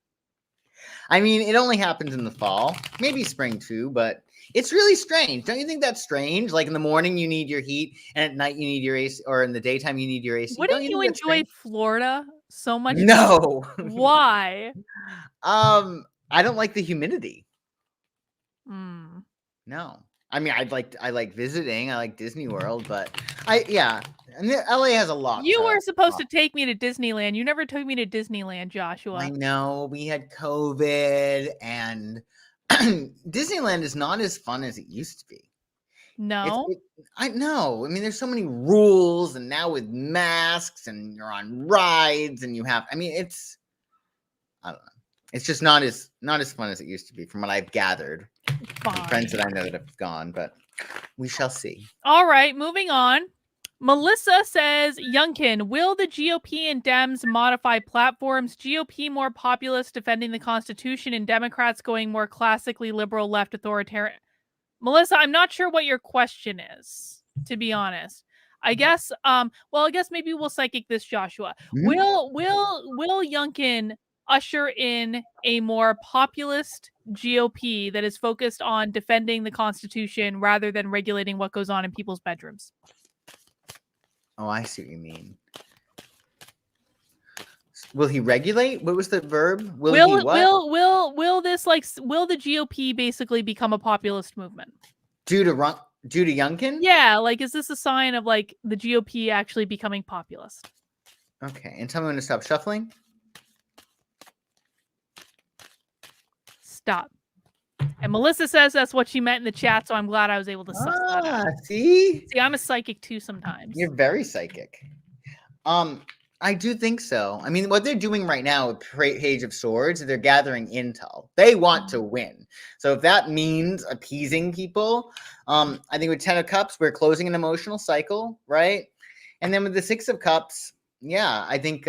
Speaker 2: I mean, it only happens in the fall, maybe spring too, but it's really strange. Don't you think that's strange? Like in the morning you need your heat, and at night you need your AC, or in the daytime you need your AC.
Speaker 1: Wouldn't you enjoy Florida so much?
Speaker 2: No.
Speaker 1: Why?
Speaker 2: I don't like the humidity. No. I mean, I like visiting. I like Disney World, but and LA has a lot.
Speaker 1: You were supposed to take me to Disneyland. You never took me to Disneyland, Joshua.
Speaker 2: I know, we had COVID, and Disneyland is not as fun as it used to be.
Speaker 1: No.
Speaker 2: I know. I mean, there's so many rules, and now with masks, and you're on rides, and I don't know. It's just not as fun as it used to be, from what I've gathered. From friends that I know that have gone, but we shall see.
Speaker 1: All right, moving on. Melissa says, Younkin, will the GOP and Dems modify platforms? GOP more populist, defending the Constitution, and Democrats going more classically liberal, left authoritarian. Melissa, I'm not sure what your question is, to be honest. I guess, I guess maybe we'll psychic this, Joshua. Mm-hmm. Will Younkin usher in a more populist GOP that is focused on defending the Constitution rather than regulating what goes on in people's bedrooms?
Speaker 2: Oh, I see what you mean. Will he regulate? What was the verb? Will the
Speaker 1: GOP basically become a populist movement?
Speaker 2: Due to Younkin?
Speaker 1: Yeah, like is this a sign of like the GOP actually becoming populist?
Speaker 2: Okay, and tell me when to stop shuffling.
Speaker 1: Stop. And Melissa says that's what she meant in the chat, so I'm glad I was able to suss that out.
Speaker 2: See,
Speaker 1: I'm a psychic too sometimes.
Speaker 2: You're very psychic. I do think so. I mean, what they're doing right now with Page of Swords, they're gathering intel. They want to win. So if that means appeasing people, I think with 10 of Cups, we're closing an emotional cycle, right? And then with the 6 of Cups, yeah, I think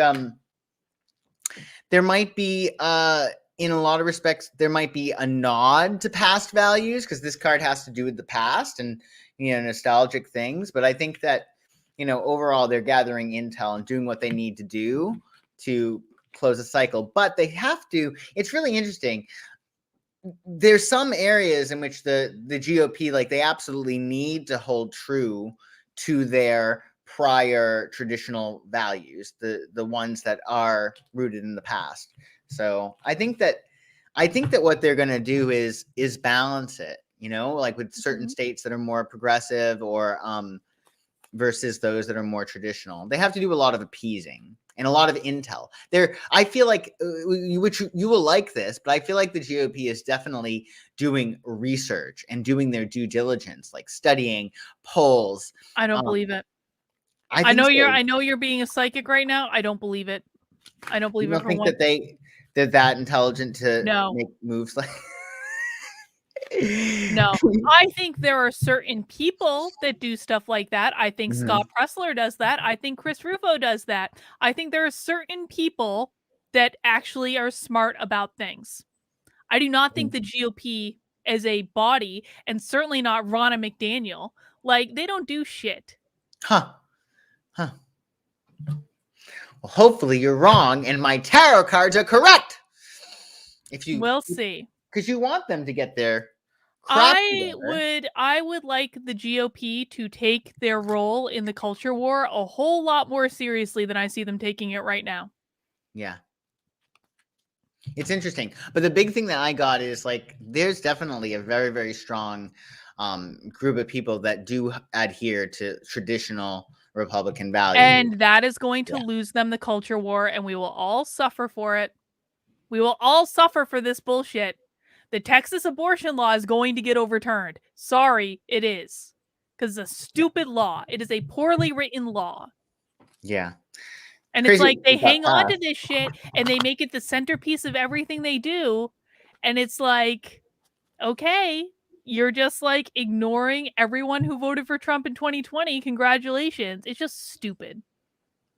Speaker 2: there might be in a lot of respects, there might be a nod to past values because this card has to do with the past and, nostalgic things. But I think that, overall, they're gathering intel and doing what they need to do to close a cycle. But they have to. It's really interesting. There's some areas in which the GOP, like they absolutely need to hold true to their prior traditional values, the ones that are rooted in the past. So I think that what they're going to do is balance it, like with certain states that are more progressive or versus those that are more traditional. They have to do a lot of appeasing and a lot of intel. I feel like, which you will like this, but I feel like the GOP is definitely doing research and doing their due diligence, like studying polls.
Speaker 1: I don't believe it.
Speaker 2: I
Speaker 1: I
Speaker 2: think
Speaker 1: know
Speaker 2: so.
Speaker 1: you're being a psychic right now. I don't believe it. I don't
Speaker 2: You
Speaker 1: believe it
Speaker 2: don't
Speaker 1: for
Speaker 2: think
Speaker 1: one.
Speaker 2: they're that intelligent to
Speaker 1: No.
Speaker 2: make moves like
Speaker 1: No. I think there are certain people that do stuff like that. I think Scott Pressler does that. I think Chris Rufo does that. I think there are certain people that actually are smart about things. I do not think the GOP as a body, and certainly not Ronna McDaniel, like, they don't do shit.
Speaker 2: Huh. Well, hopefully you're wrong and my tarot cards are correct.
Speaker 1: We'll see.
Speaker 2: Because you want them to get their crap together.
Speaker 1: I would like the GOP to take their role in the culture war a whole lot more seriously than I see them taking it right now.
Speaker 2: Yeah. It's interesting. But the big thing that I got is like there's definitely a very, very strong group of people that do adhere to traditional Republican values.
Speaker 1: And that is going to lose them the culture war, and we will all suffer for it. We will all suffer for this bullshit. The Texas abortion law is going to get overturned. Sorry, it is. Because it's a stupid law. It is a poorly written law.
Speaker 2: Yeah.
Speaker 1: And it's like they hang on to this shit and they make it the centerpiece of everything they do. And it's like, okay, you're just like ignoring everyone who voted for Trump in 2020. Congratulations. It's just stupid.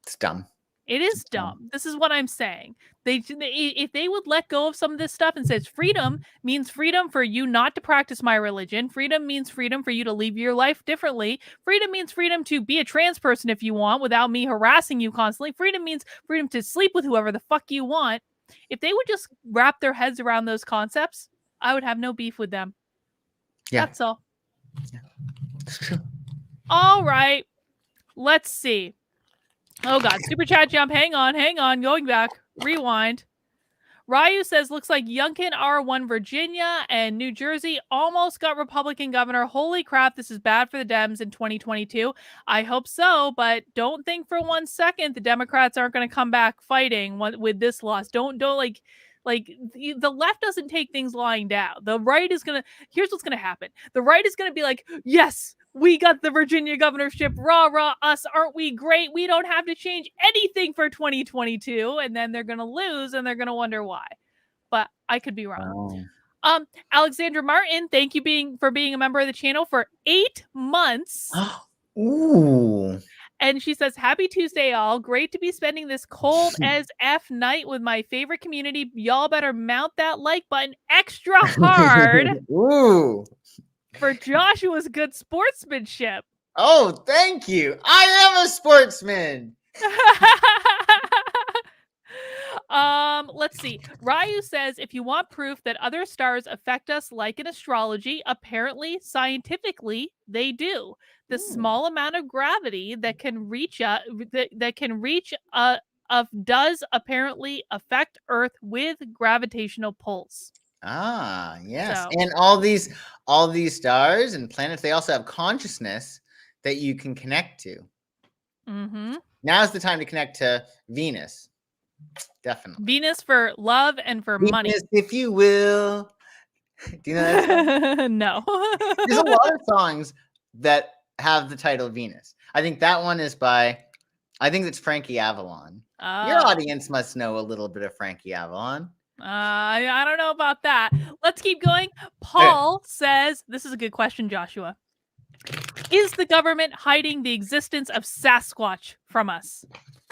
Speaker 2: It's dumb.
Speaker 1: It is dumb. This is what I'm saying. If they would let go of some of this stuff and says freedom means freedom for you not to practice my religion. Freedom means freedom for you to live your life differently. Freedom means freedom to be a trans person if you want without me harassing you constantly. Freedom means freedom to sleep with whoever the fuck you want. If they would just wrap their heads around those concepts, I would have no beef with them. Yeah. That's all.
Speaker 2: Yeah. It's true.
Speaker 1: All right. Let's see. Oh, God. Super chat jump. Hang on. Going back. Rewind. Ryu says, looks like Younkin R1 Virginia and New Jersey almost got Republican governor. Holy crap, this is bad for the Dems in 2022. I hope so, but don't think for 1 second the Democrats aren't going to come back fighting with this loss. Don't like the left doesn't take things lying down. The right is going to, here's what's going to happen. The right is going to be like, yes, we got the Virginia governorship. Rah, rah, us. Aren't we great? We don't have to change anything for 2022. And then they're going to lose and they're going to wonder why. But I could be wrong. Oh. Alexandra Martin, thank you for being a member of the channel for 8 months.
Speaker 2: Ooh.
Speaker 1: And she says, happy Tuesday, all. Great to be spending this cold as F night with my favorite community. Y'all better mount that like button extra hard.
Speaker 2: Ooh.
Speaker 1: For Joshua's good sportsmanship.
Speaker 2: Oh, thank you. I am a sportsman.
Speaker 1: Let's see. Ryu says, if you want proof that other stars affect us like in astrology, apparently, scientifically, they do. The small amount of gravity that can reach does apparently affect Earth with gravitational pulse.
Speaker 2: Ah, yes. So. And all these stars and planets, they also have consciousness that you can connect to.
Speaker 1: Mm-hmm.
Speaker 2: Now's the time to connect to Venus. Definitely.
Speaker 1: Venus for love and for
Speaker 2: Venus,
Speaker 1: money.
Speaker 2: If you will. Do you know that song?
Speaker 1: No.
Speaker 2: There's a lot of songs that have the title Venus. I think that one is I think it's Frankie Avalon. Your audience must know a little bit of Frankie Avalon.
Speaker 1: I don't know about that. Let's keep going. Paul says, this is a good question, Joshua. Is the government hiding the existence of Sasquatch from us?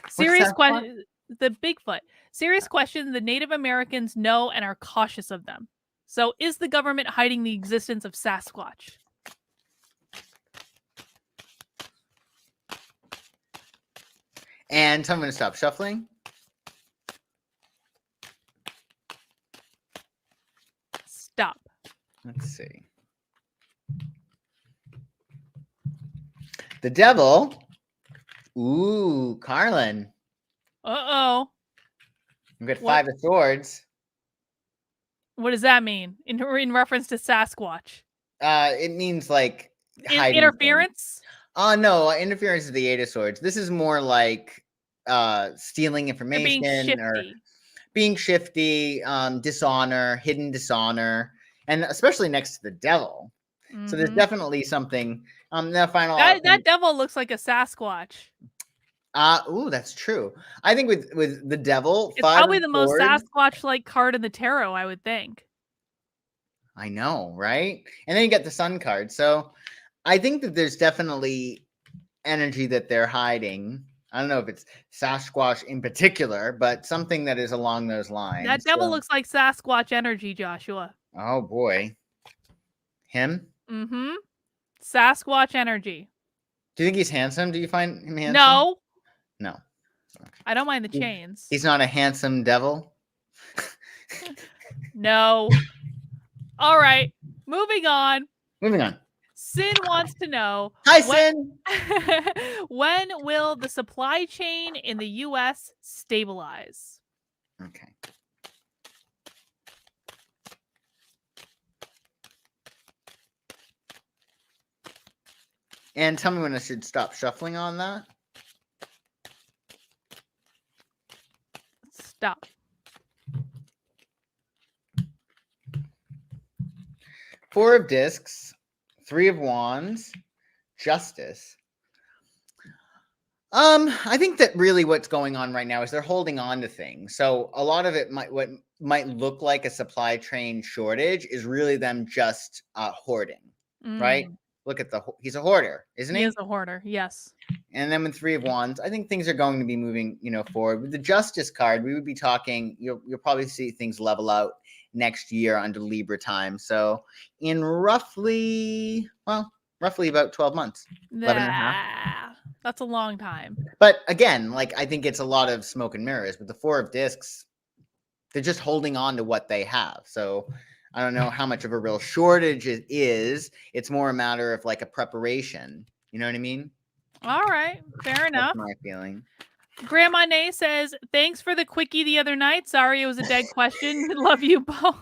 Speaker 1: Serious question. The Bigfoot. Serious question the Native Americans know and are cautious of them. So is the government hiding the existence of Sasquatch?
Speaker 2: And I'm going to stop shuffling.
Speaker 1: Stop.
Speaker 2: Let's see. The devil. Ooh, Carlin.
Speaker 1: Uh-oh.
Speaker 2: We've got
Speaker 1: What?
Speaker 2: 5 of Swords.
Speaker 1: What does that mean in reference to Sasquatch?
Speaker 2: It means like hiding
Speaker 1: Interference?
Speaker 2: Oh no, interference is the 8 of Swords. This is more like stealing
Speaker 1: Or being
Speaker 2: information or
Speaker 1: shifty?
Speaker 2: being shifty, dishonor, hidden dishonor, and especially next to the devil. So there's definitely something. The final
Speaker 1: that devil looks like a Sasquatch.
Speaker 2: Ooh, that's true. I think with the devil,
Speaker 1: It's
Speaker 2: 5
Speaker 1: probably
Speaker 2: of
Speaker 1: the most
Speaker 2: Swords.
Speaker 1: Sasquatch-like card in the tarot, I would think.
Speaker 2: I know, right? And then you get the Sun card. So I think that there's definitely energy that they're hiding. I don't know if it's Sasquatch in particular, but something that is along those lines.
Speaker 1: That devil looks like Sasquatch energy, Joshua.
Speaker 2: Oh boy. Him?
Speaker 1: Mm-hmm. Sasquatch energy.
Speaker 2: Do you think he's handsome? Do you find him handsome?
Speaker 1: No.
Speaker 2: No.
Speaker 1: I don't mind the chains.
Speaker 2: He's not a handsome devil?
Speaker 1: No. All right. Moving on.
Speaker 2: Moving on.
Speaker 1: Sin wants to know.
Speaker 2: Hi, Sin.
Speaker 1: When will the supply chain in the U.S. stabilize?
Speaker 2: Okay. And tell me when I should stop shuffling on that.
Speaker 1: Stop.
Speaker 2: 4 of Discs, 3 of Wands, Justice. I think that really what's going on right now is they're holding on to things. So a lot of it might look like a supply chain shortage is really them just hoarding, right? Look at he's a hoarder, isn't he?
Speaker 1: He is a hoarder, yes.
Speaker 2: And then with 3 of Wands, I think things are going to be moving, forward. With the Justice card, we would be talking, you'll probably see things level out next year under Libra time. So in roughly about 12 months. 11 and a half.
Speaker 1: That's a long time.
Speaker 2: But again, I think it's a lot of smoke and mirrors. With the 4 of Discs, they're just holding on to what they have. So I don't know how much of a real shortage it is. It's more a matter of a preparation. You know what I mean?
Speaker 1: All right. Fair enough.
Speaker 2: That's my feeling.
Speaker 1: Grandma Nay says, thanks for the quickie the other night. Sorry it was a dead question. Love you both.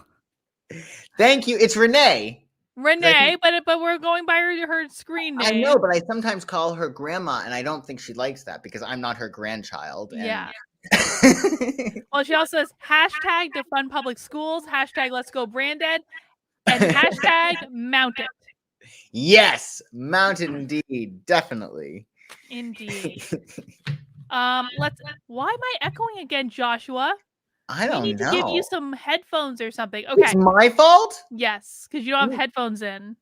Speaker 2: Thank you. It's Renee.
Speaker 1: Renee, but we're going by her screen name.
Speaker 2: I know, but I sometimes call her grandma, and I don't think she likes that because I'm not her grandchild.
Speaker 1: Yeah. Well, she also says hashtag defund public schools, hashtag let's go Branded, and hashtag mount it.
Speaker 2: Yes, mount it indeed. Definitely.
Speaker 1: Indeed. Why am I echoing again, Joshua?
Speaker 2: I don't know.
Speaker 1: We need to give you some headphones or something. Okay.
Speaker 2: It's my fault?
Speaker 1: Yes, because you don't have headphones in.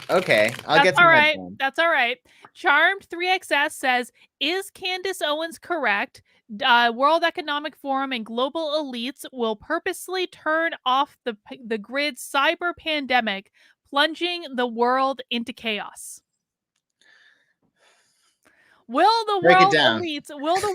Speaker 2: Okay, I'll get some headphones.
Speaker 1: That's all right. Charmed 3XS says, is Candace Owens correct? World Economic Forum and global elites will purposely turn off the grid cyber pandemic, plunging the world into chaos. Will the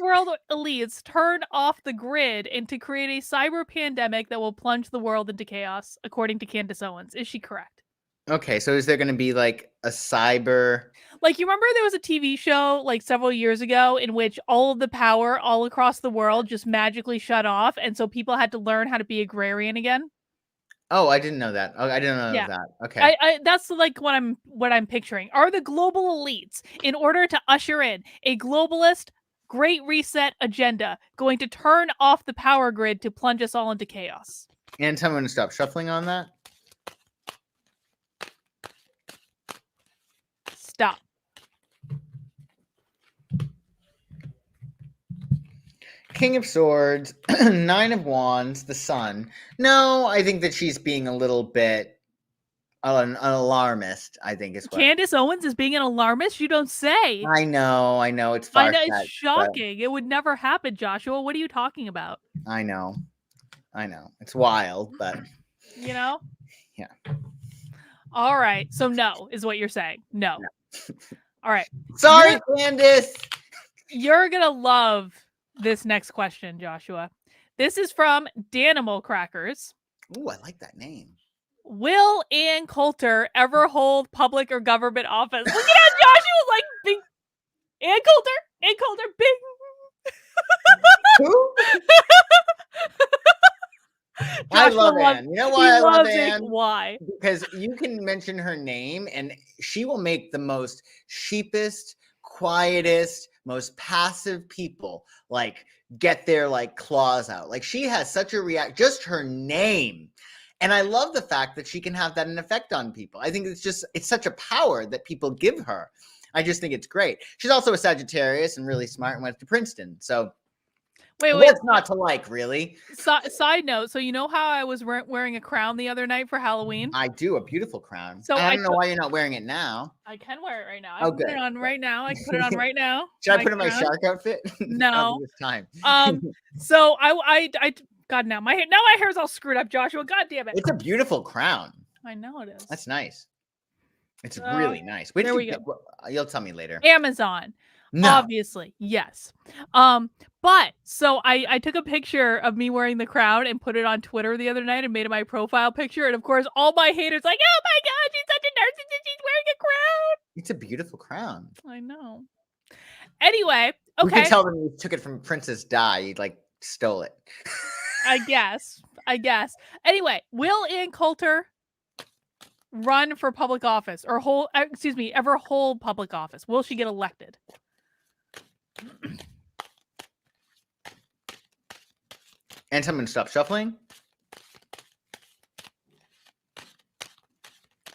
Speaker 1: world elites turn off the grid and to create a cyber pandemic that will plunge the world into chaos, according to Candace Owens? Is she correct?
Speaker 2: Okay, so is there going to be a cyber...
Speaker 1: you remember there was a TV show several years ago in which all of the power all across the world just magically shut off, and so people had to learn how to be agrarian again?
Speaker 2: Oh, I didn't know that. Oh, I didn't know that. Okay.
Speaker 1: I that's what I'm picturing. Are the global elites, in order to usher in a globalist Great Reset agenda, going to turn off the power grid to plunge us all into chaos?
Speaker 2: And tell me when to stop shuffling on that.
Speaker 1: Stop.
Speaker 2: King of Swords, 9 of Wands, the Sun. No, I think that she's being a little bit an alarmist, I think is what.
Speaker 1: Candace Owens is being an alarmist? You don't say.
Speaker 2: I know. It's far-fetched.
Speaker 1: I know, it's shocking. It would never happen, Joshua. What are you talking about?
Speaker 2: I know. It's wild, but...
Speaker 1: Yeah.
Speaker 2: All
Speaker 1: right. So no, is what you're saying. No. All right.
Speaker 2: Sorry, Candace.
Speaker 1: You're going to love this next question, Joshua. This is from Danimal Crackers.
Speaker 2: Ooh, I like that name.
Speaker 1: Will Ann Coulter ever hold public or government office? Look at how Joshua bing. Ann Coulter, bing.
Speaker 2: Who? I
Speaker 1: Joshua
Speaker 2: love
Speaker 1: loves
Speaker 2: Anne. You know
Speaker 1: he
Speaker 2: why I love
Speaker 1: loves it.
Speaker 2: Anne?
Speaker 1: Why?
Speaker 2: Because you can mention her name and she will make the most sheepest, quietest, most passive people like get their like claws out. Like she has such a just her name. And I love the fact that she can have that an effect on people. I think it's such a power that people give her. I just think it's great. She's also a Sagittarius and really smart and went to Princeton. So
Speaker 1: Wait.
Speaker 2: what's not to like, really?
Speaker 1: Side note. So you know how I was wearing a crown the other night for Halloween?
Speaker 2: I do, a beautiful crown.
Speaker 1: So
Speaker 2: I don't know why you're not wearing it now.
Speaker 1: I can wear it right now. I
Speaker 2: Oh,
Speaker 1: can put it
Speaker 2: good.
Speaker 1: on right now. I can put it on right now.
Speaker 2: Should I put in my
Speaker 1: crown.
Speaker 2: shark outfit?
Speaker 1: No.
Speaker 2: This time.
Speaker 1: So I God, now my hair's all screwed up, Joshua. God damn it.
Speaker 2: It's a beautiful crown.
Speaker 1: I know it is.
Speaker 2: That's nice. It's really nice.
Speaker 1: There we go.
Speaker 2: You'll tell me later.
Speaker 1: Amazon.
Speaker 2: No.
Speaker 1: Obviously, yes. But so I took a picture of me wearing the crown and put it on Twitter the other night and made it my profile picture. And of course, all my haters like, oh my God, she's such a narcissist. She's wearing a crown.
Speaker 2: It's a beautiful crown.
Speaker 1: I know. Anyway, okay.
Speaker 2: You can tell them you took it from Princess Di. You like stole it.
Speaker 1: I guess. Anyway, will Ann Coulter run for public office or ever hold public office? Will she get elected?
Speaker 2: And someone stop shuffling.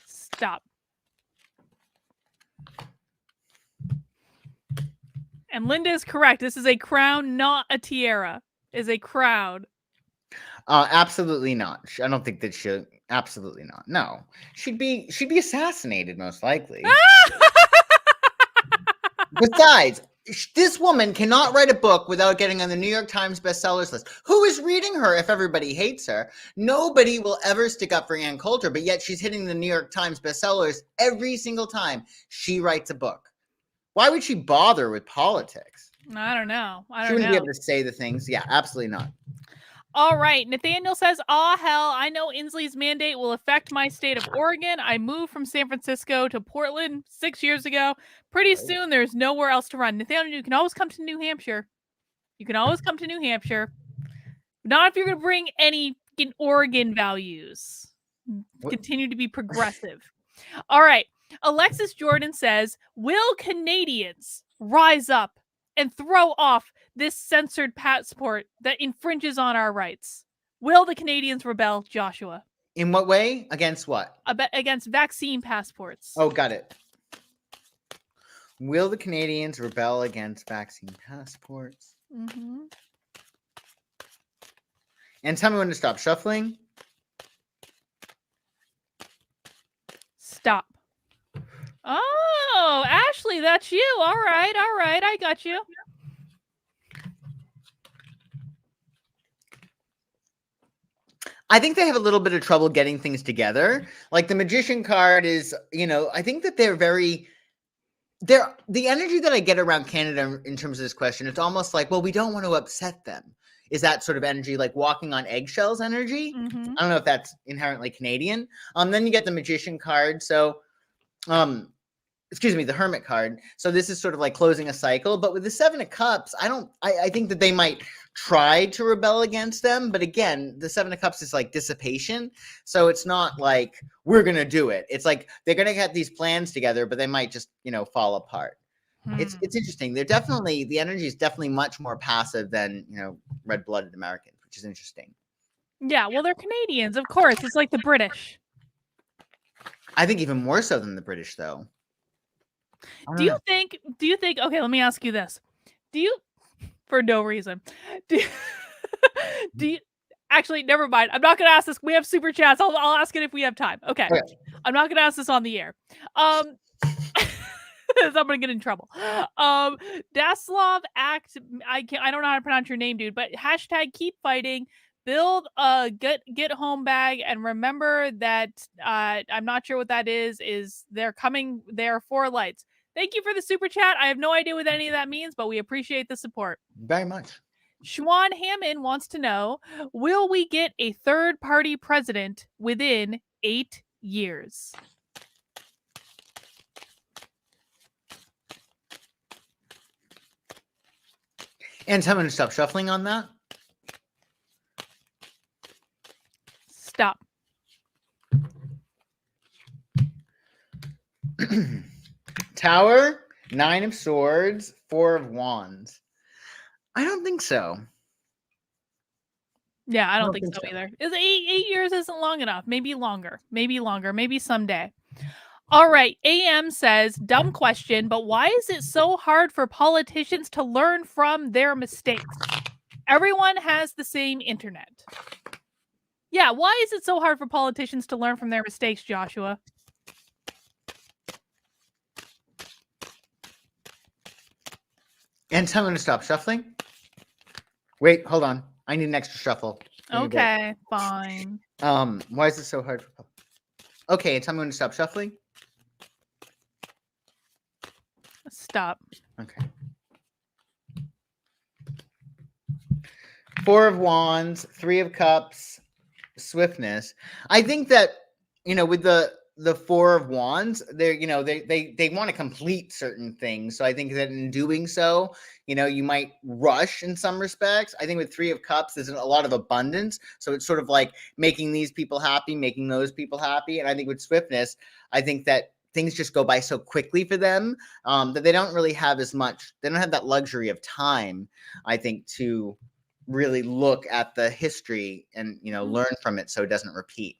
Speaker 1: Stop. And Linda is correct. This is a crown, not a tiara. Is a crown.
Speaker 2: Absolutely not. I don't think that she'll. Absolutely not. No, she'd be assassinated most likely. Besides, this woman cannot write a book without getting on the New York Times bestsellers list. Who is reading her if everybody hates her? Nobody will ever stick up for Ann Coulter, but yet she's hitting the New York Times bestsellers every single time she writes a book. Why would she bother with politics?
Speaker 1: I don't know.
Speaker 2: She wouldn't be able to say the things. Yeah, absolutely not.
Speaker 1: All right. Nathaniel says, "Aw, hell, I know Inslee's mandate will affect my state of Oregon. I moved from San Francisco to Portland 6 years ago. Pretty soon, there's nowhere else to run. Nathaniel, you can always come to New Hampshire. Not if you're going to bring any Oregon values. Continue to be progressive." All right. Alexis Jordan says, "Will Canadians rise up and throw off this censored passport that infringes on our rights? Will the Canadians rebel, Joshua?"
Speaker 2: In what way? Against what?
Speaker 1: Against vaccine passports.
Speaker 2: Oh, got it. Will the Canadians rebel against vaccine passports?
Speaker 1: Mm-hmm.
Speaker 2: And tell me when to stop shuffling.
Speaker 1: Stop. Oh, Ashley, that's you. All right. I got you.
Speaker 2: I think they have a little bit of trouble getting things together. Like the Magician card is, I think that the energy that I get around Canada in terms of this question, it's almost like, well, we don't want to upset them. Is that sort of energy, like walking on eggshells energy?
Speaker 1: Mm-hmm.
Speaker 2: I don't know if that's inherently Canadian. Then you get the Magician card. So, the Hermit card. So this is sort of like closing a cycle. But with the Seven of Cups, I think that they might try to rebel against them. But again, the Seven of Cups is like dissipation. So it's not like we're going to do it. It's like they're going to get these plans together, but they might just, fall apart. It's interesting. The energy is definitely much more passive than, red-blooded Americans, which is interesting.
Speaker 1: Yeah, well, they're Canadians, of course. It's like the British.
Speaker 2: I think even more so than the British, though.
Speaker 1: Do you think, okay, let me ask you this. For no reason, do you, actually, never mind. I'm not going to ask this. We have super chats. I'll ask it if we have time. Okay. I'm not going to ask this on the air. I'm going to get in trouble. Daslov Act, I don't know how to pronounce your name, dude, but hashtag keep fighting. Build a get home bag and remember that I'm not sure what that is they're coming there for lights. Thank you for the super chat. I have no idea what any of that means, but we appreciate the support.
Speaker 2: Very much.
Speaker 1: Schwan Hammond wants to know, will we get a third party president within 8 years?
Speaker 2: And tell me to stop shuffling on that. Tower, 9 of Swords, 4 of Wands. I don't think so.
Speaker 1: Yeah, I don't think so either. 8 years isn't long enough. Maybe longer. Maybe someday. All right. AM says, dumb question, but why is it so hard for politicians to learn from their mistakes? Everyone has the same internet. Yeah, why is it so hard for politicians to learn from their mistakes, Joshua?
Speaker 2: And tell me to stop shuffling. Wait, hold on. I need an extra shuffle.
Speaker 1: Okay, fine.
Speaker 2: Why is it so hard? Okay, tell me when to stop shuffling.
Speaker 1: Stop.
Speaker 2: Okay. 4 of Wands, 3 of Cups, Swiftness. I think that, with the 4 of Wands, they want to complete certain things. So I think that in doing so, you might rush in some respects. I think with 3 of Cups, there's a lot of abundance. So it's sort of like making these people happy, making those people happy. And I think with Swiftness, I think that things just go by so quickly for them that they don't really have as much. They don't have that luxury of time, I think, to really look at the history and learn from it so it doesn't repeat.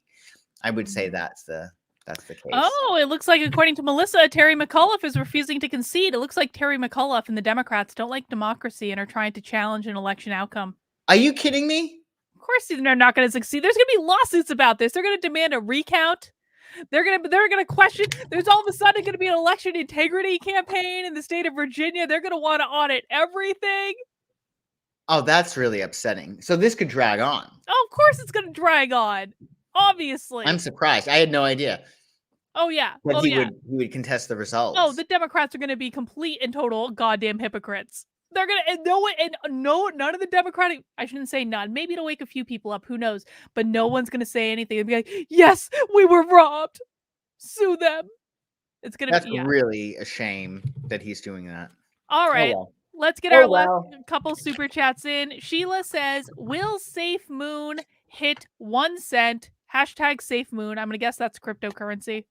Speaker 2: I would say that's the case.
Speaker 1: Oh, it looks like, according to Melissa, Terry McAuliffe is refusing to concede. It looks like Terry McAuliffe and the Democrats don't like democracy and are trying to challenge an election outcome.
Speaker 2: Are you kidding me?
Speaker 1: Of course they're not going to succeed. There's going to be lawsuits about this. They're going to demand a recount. They're gonna question. There's all of a sudden going to be an election integrity campaign in the state of Virginia. They're going to want to audit everything.
Speaker 2: Oh, that's really upsetting. So this could drag on.
Speaker 1: Oh, of course it's going to drag on. Obviously.
Speaker 2: I'm surprised. I had no idea.
Speaker 1: Oh yeah.
Speaker 2: That he would contest the results.
Speaker 1: Oh, the Democrats are going to be complete and total goddamn hypocrites. They're gonna none of the Democratic, I shouldn't say none, maybe it'll wake a few people up, who knows, but no one's gonna say anything and be like, yes, we were robbed, sue them. It's gonna
Speaker 2: That's really a shame that he's doing that.
Speaker 1: All right, let's get our last couple super chats in. Sheila says, will Safe Moon hit 1 cent? Hashtag Safe Moon. I'm gonna guess that's cryptocurrency.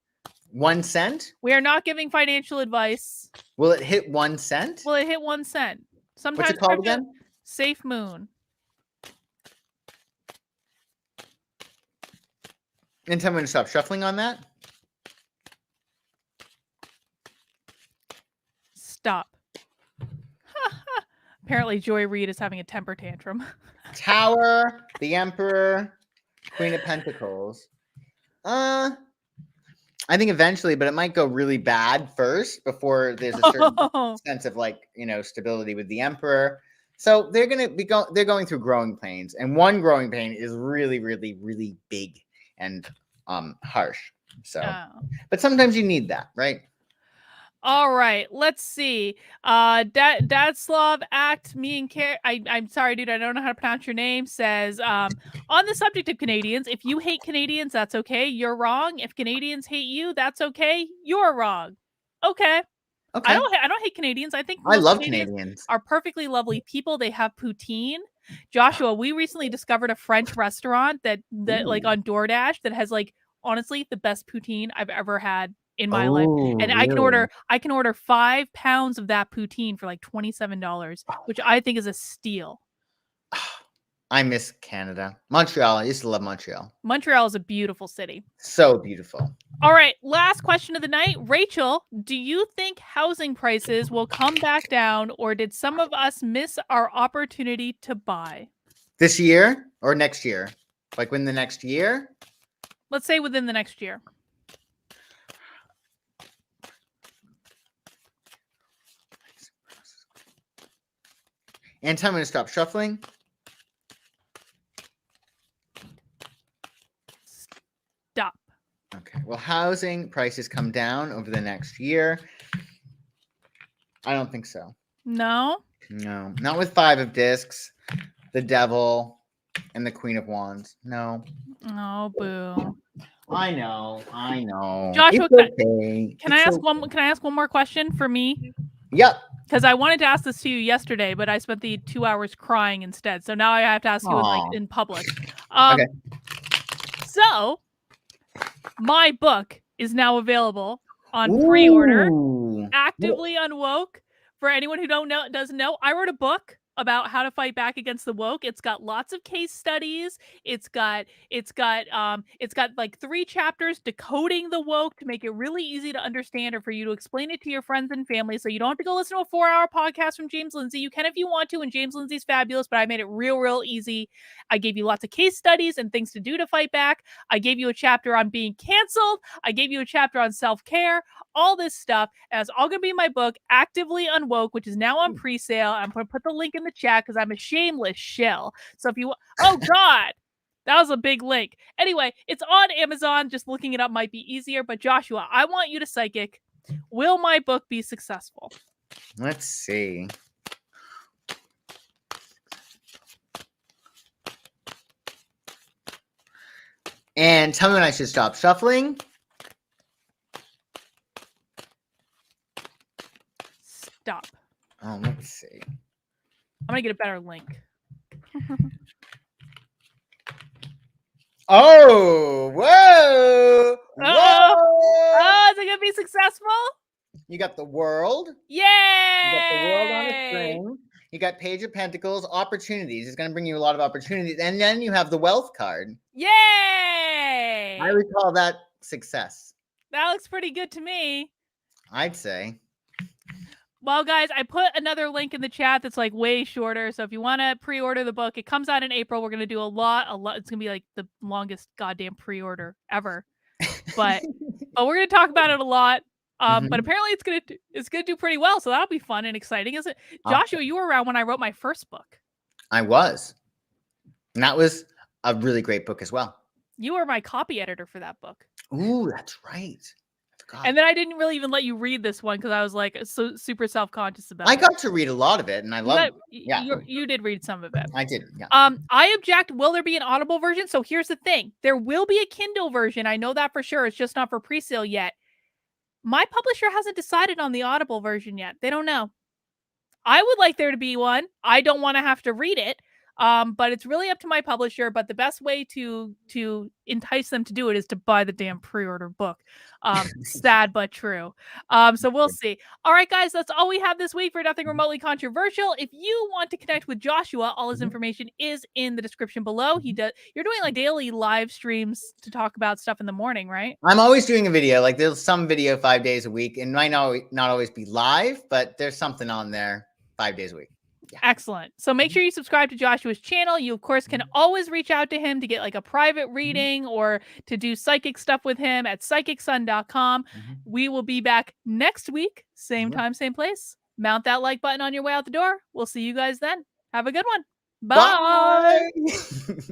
Speaker 2: 1 cent?
Speaker 1: We are not giving financial advice.
Speaker 2: Will it hit 1 cent?
Speaker 1: Will it hit 1 cent? Sometimes.
Speaker 2: What's it called again?
Speaker 1: Safe Moon.
Speaker 2: And tell me to stop shuffling on that.
Speaker 1: Stop. Apparently Joy Reid is having a temper tantrum.
Speaker 2: Tower, the Emperor, Queen of Pentacles. I think eventually, but it might go really bad first before there's a certain sense of stability with the Emperor. So they're going through growing pains, and one growing pain is really, really, really big and harsh. So, but sometimes you need that, right?
Speaker 1: All right, let's see. Dadslav Act, me and I'm sorry, dude, I don't know how to pronounce your name, says, on the subject of Canadians, if you hate Canadians, that's okay. You're wrong. If Canadians hate you, that's okay. You're wrong. Okay. I don't hate Canadians. I think
Speaker 2: I love Canadians.
Speaker 1: Are perfectly lovely people. They have poutine. Joshua, we recently discovered a French restaurant that like on DoorDash that has honestly the best poutine I've ever had in my life. And really? I can order 5 pounds of that poutine for $27, which I think is a steal.
Speaker 2: I miss Canada. Montreal. I used to love Montreal.
Speaker 1: Montreal is a beautiful city.
Speaker 2: So beautiful.
Speaker 1: All right, last question of the night. Rachel, do you think housing prices will come back down, or did some of us miss our opportunity to buy?
Speaker 2: This year or next year? Like within the next year?
Speaker 1: Let's say within the next year.
Speaker 2: And tell me to stop shuffling.
Speaker 1: Stop.
Speaker 2: Okay. Well, housing prices come down over the next year. I don't think so.
Speaker 1: No?
Speaker 2: No. Not with 5 of discs, the Devil, and the Queen of Wands. No.
Speaker 1: Oh, boo.
Speaker 2: I know.
Speaker 1: Joshua,
Speaker 2: okay.
Speaker 1: Can I ask one more question for me?
Speaker 2: Yep.
Speaker 1: Because I wanted to ask this to you yesterday, but I spent the 2 hours crying instead. So now I have to ask you in public.
Speaker 2: Okay.
Speaker 1: So, my book is now available on pre-order.
Speaker 2: Ooh.
Speaker 1: Actively Unwoke. For anyone who doesn't know, I wrote a book about how to fight back against the woke. It's got lots of case studies. It's got like 3 chapters decoding the woke to make it really easy to understand, or for you to explain it to your friends and family, so you don't have to go listen to a 4-hour podcast from James Lindsay. You can if you want to, and James Lindsay's fabulous, but I made it real easy. I gave you lots of case studies and things to do to fight back. I gave you a chapter on being canceled. I gave you a chapter on self-care, all this stuff. And it's all going to be in my book, Actively Unwoke, which is now on pre-sale. I'm going to put the link in the chat because I'm a shameless shill. So if you, oh God, that was a big link. Anyway, it's on Amazon. Just looking it up might be easier. But Joshua, I want you to psychic. Will my book be successful?
Speaker 2: Let's see. And tell me when I should stop shuffling.
Speaker 1: Stop.
Speaker 2: Let's see.
Speaker 1: I'm going to get a better link.
Speaker 2: Oh, whoa. Whoa.
Speaker 1: Oh, is it going to be successful?
Speaker 2: You got the World.
Speaker 1: Yay!
Speaker 2: You got the World on a string. You got Page of Pentacles, opportunities. It's going to bring you a lot of opportunities. And then you have the Wealth card.
Speaker 1: Yay!
Speaker 2: I would call that success.
Speaker 1: That looks pretty good to me.
Speaker 2: I'd say.
Speaker 1: Well, guys, I put another link in the chat that's like way shorter. So if you want to pre-order the book, it comes out in April. We're going to do a lot. It's going to be like the longest goddamn pre-order ever. But we're going to talk about it a lot. But apparently it's going to do pretty well. So that'll be fun and exciting, isn't it? Joshua, you were around when I wrote my first book.
Speaker 2: I was. And that was a really great book as well.
Speaker 1: You were my copy editor for that book.
Speaker 2: Ooh, that's right.
Speaker 1: And then I didn't really even let you read this one because I was like so super self-conscious about it.
Speaker 2: I got to read a lot of it, and I love it. Yeah,
Speaker 1: you did read some of it.
Speaker 2: I did. Yeah.
Speaker 1: I object. Will there be an Audible version? So here's the thing: there will be a Kindle version. I know that for sure. It's just not for pre-sale yet. My publisher hasn't decided on the Audible version yet. They don't know. I would like there to be one. I don't want to have to read it. But it's really up to my publisher. But the best way to entice them to do it is to buy the damn pre-order book. Sad but true. So we'll see. All right, guys, that's all we have this week for Nothing Remotely Controversial. If you want to connect with Joshua, all his information is in the description below. You're doing like daily live streams to talk about stuff in the morning, right?
Speaker 2: I'm always doing a video. Like there's some video 5 days a week. It might not always be live, but there's something on there 5 days a week. Yeah.
Speaker 1: Excellent. So make sure you subscribe to Joshua's channel. You, of course, can always reach out to him to get like a private reading or to do psychic stuff with him at psychicsun.com. We will be back next week. Same time, same place. Mount that like button on your way out the door. We'll see you guys then. Have a good one. Bye.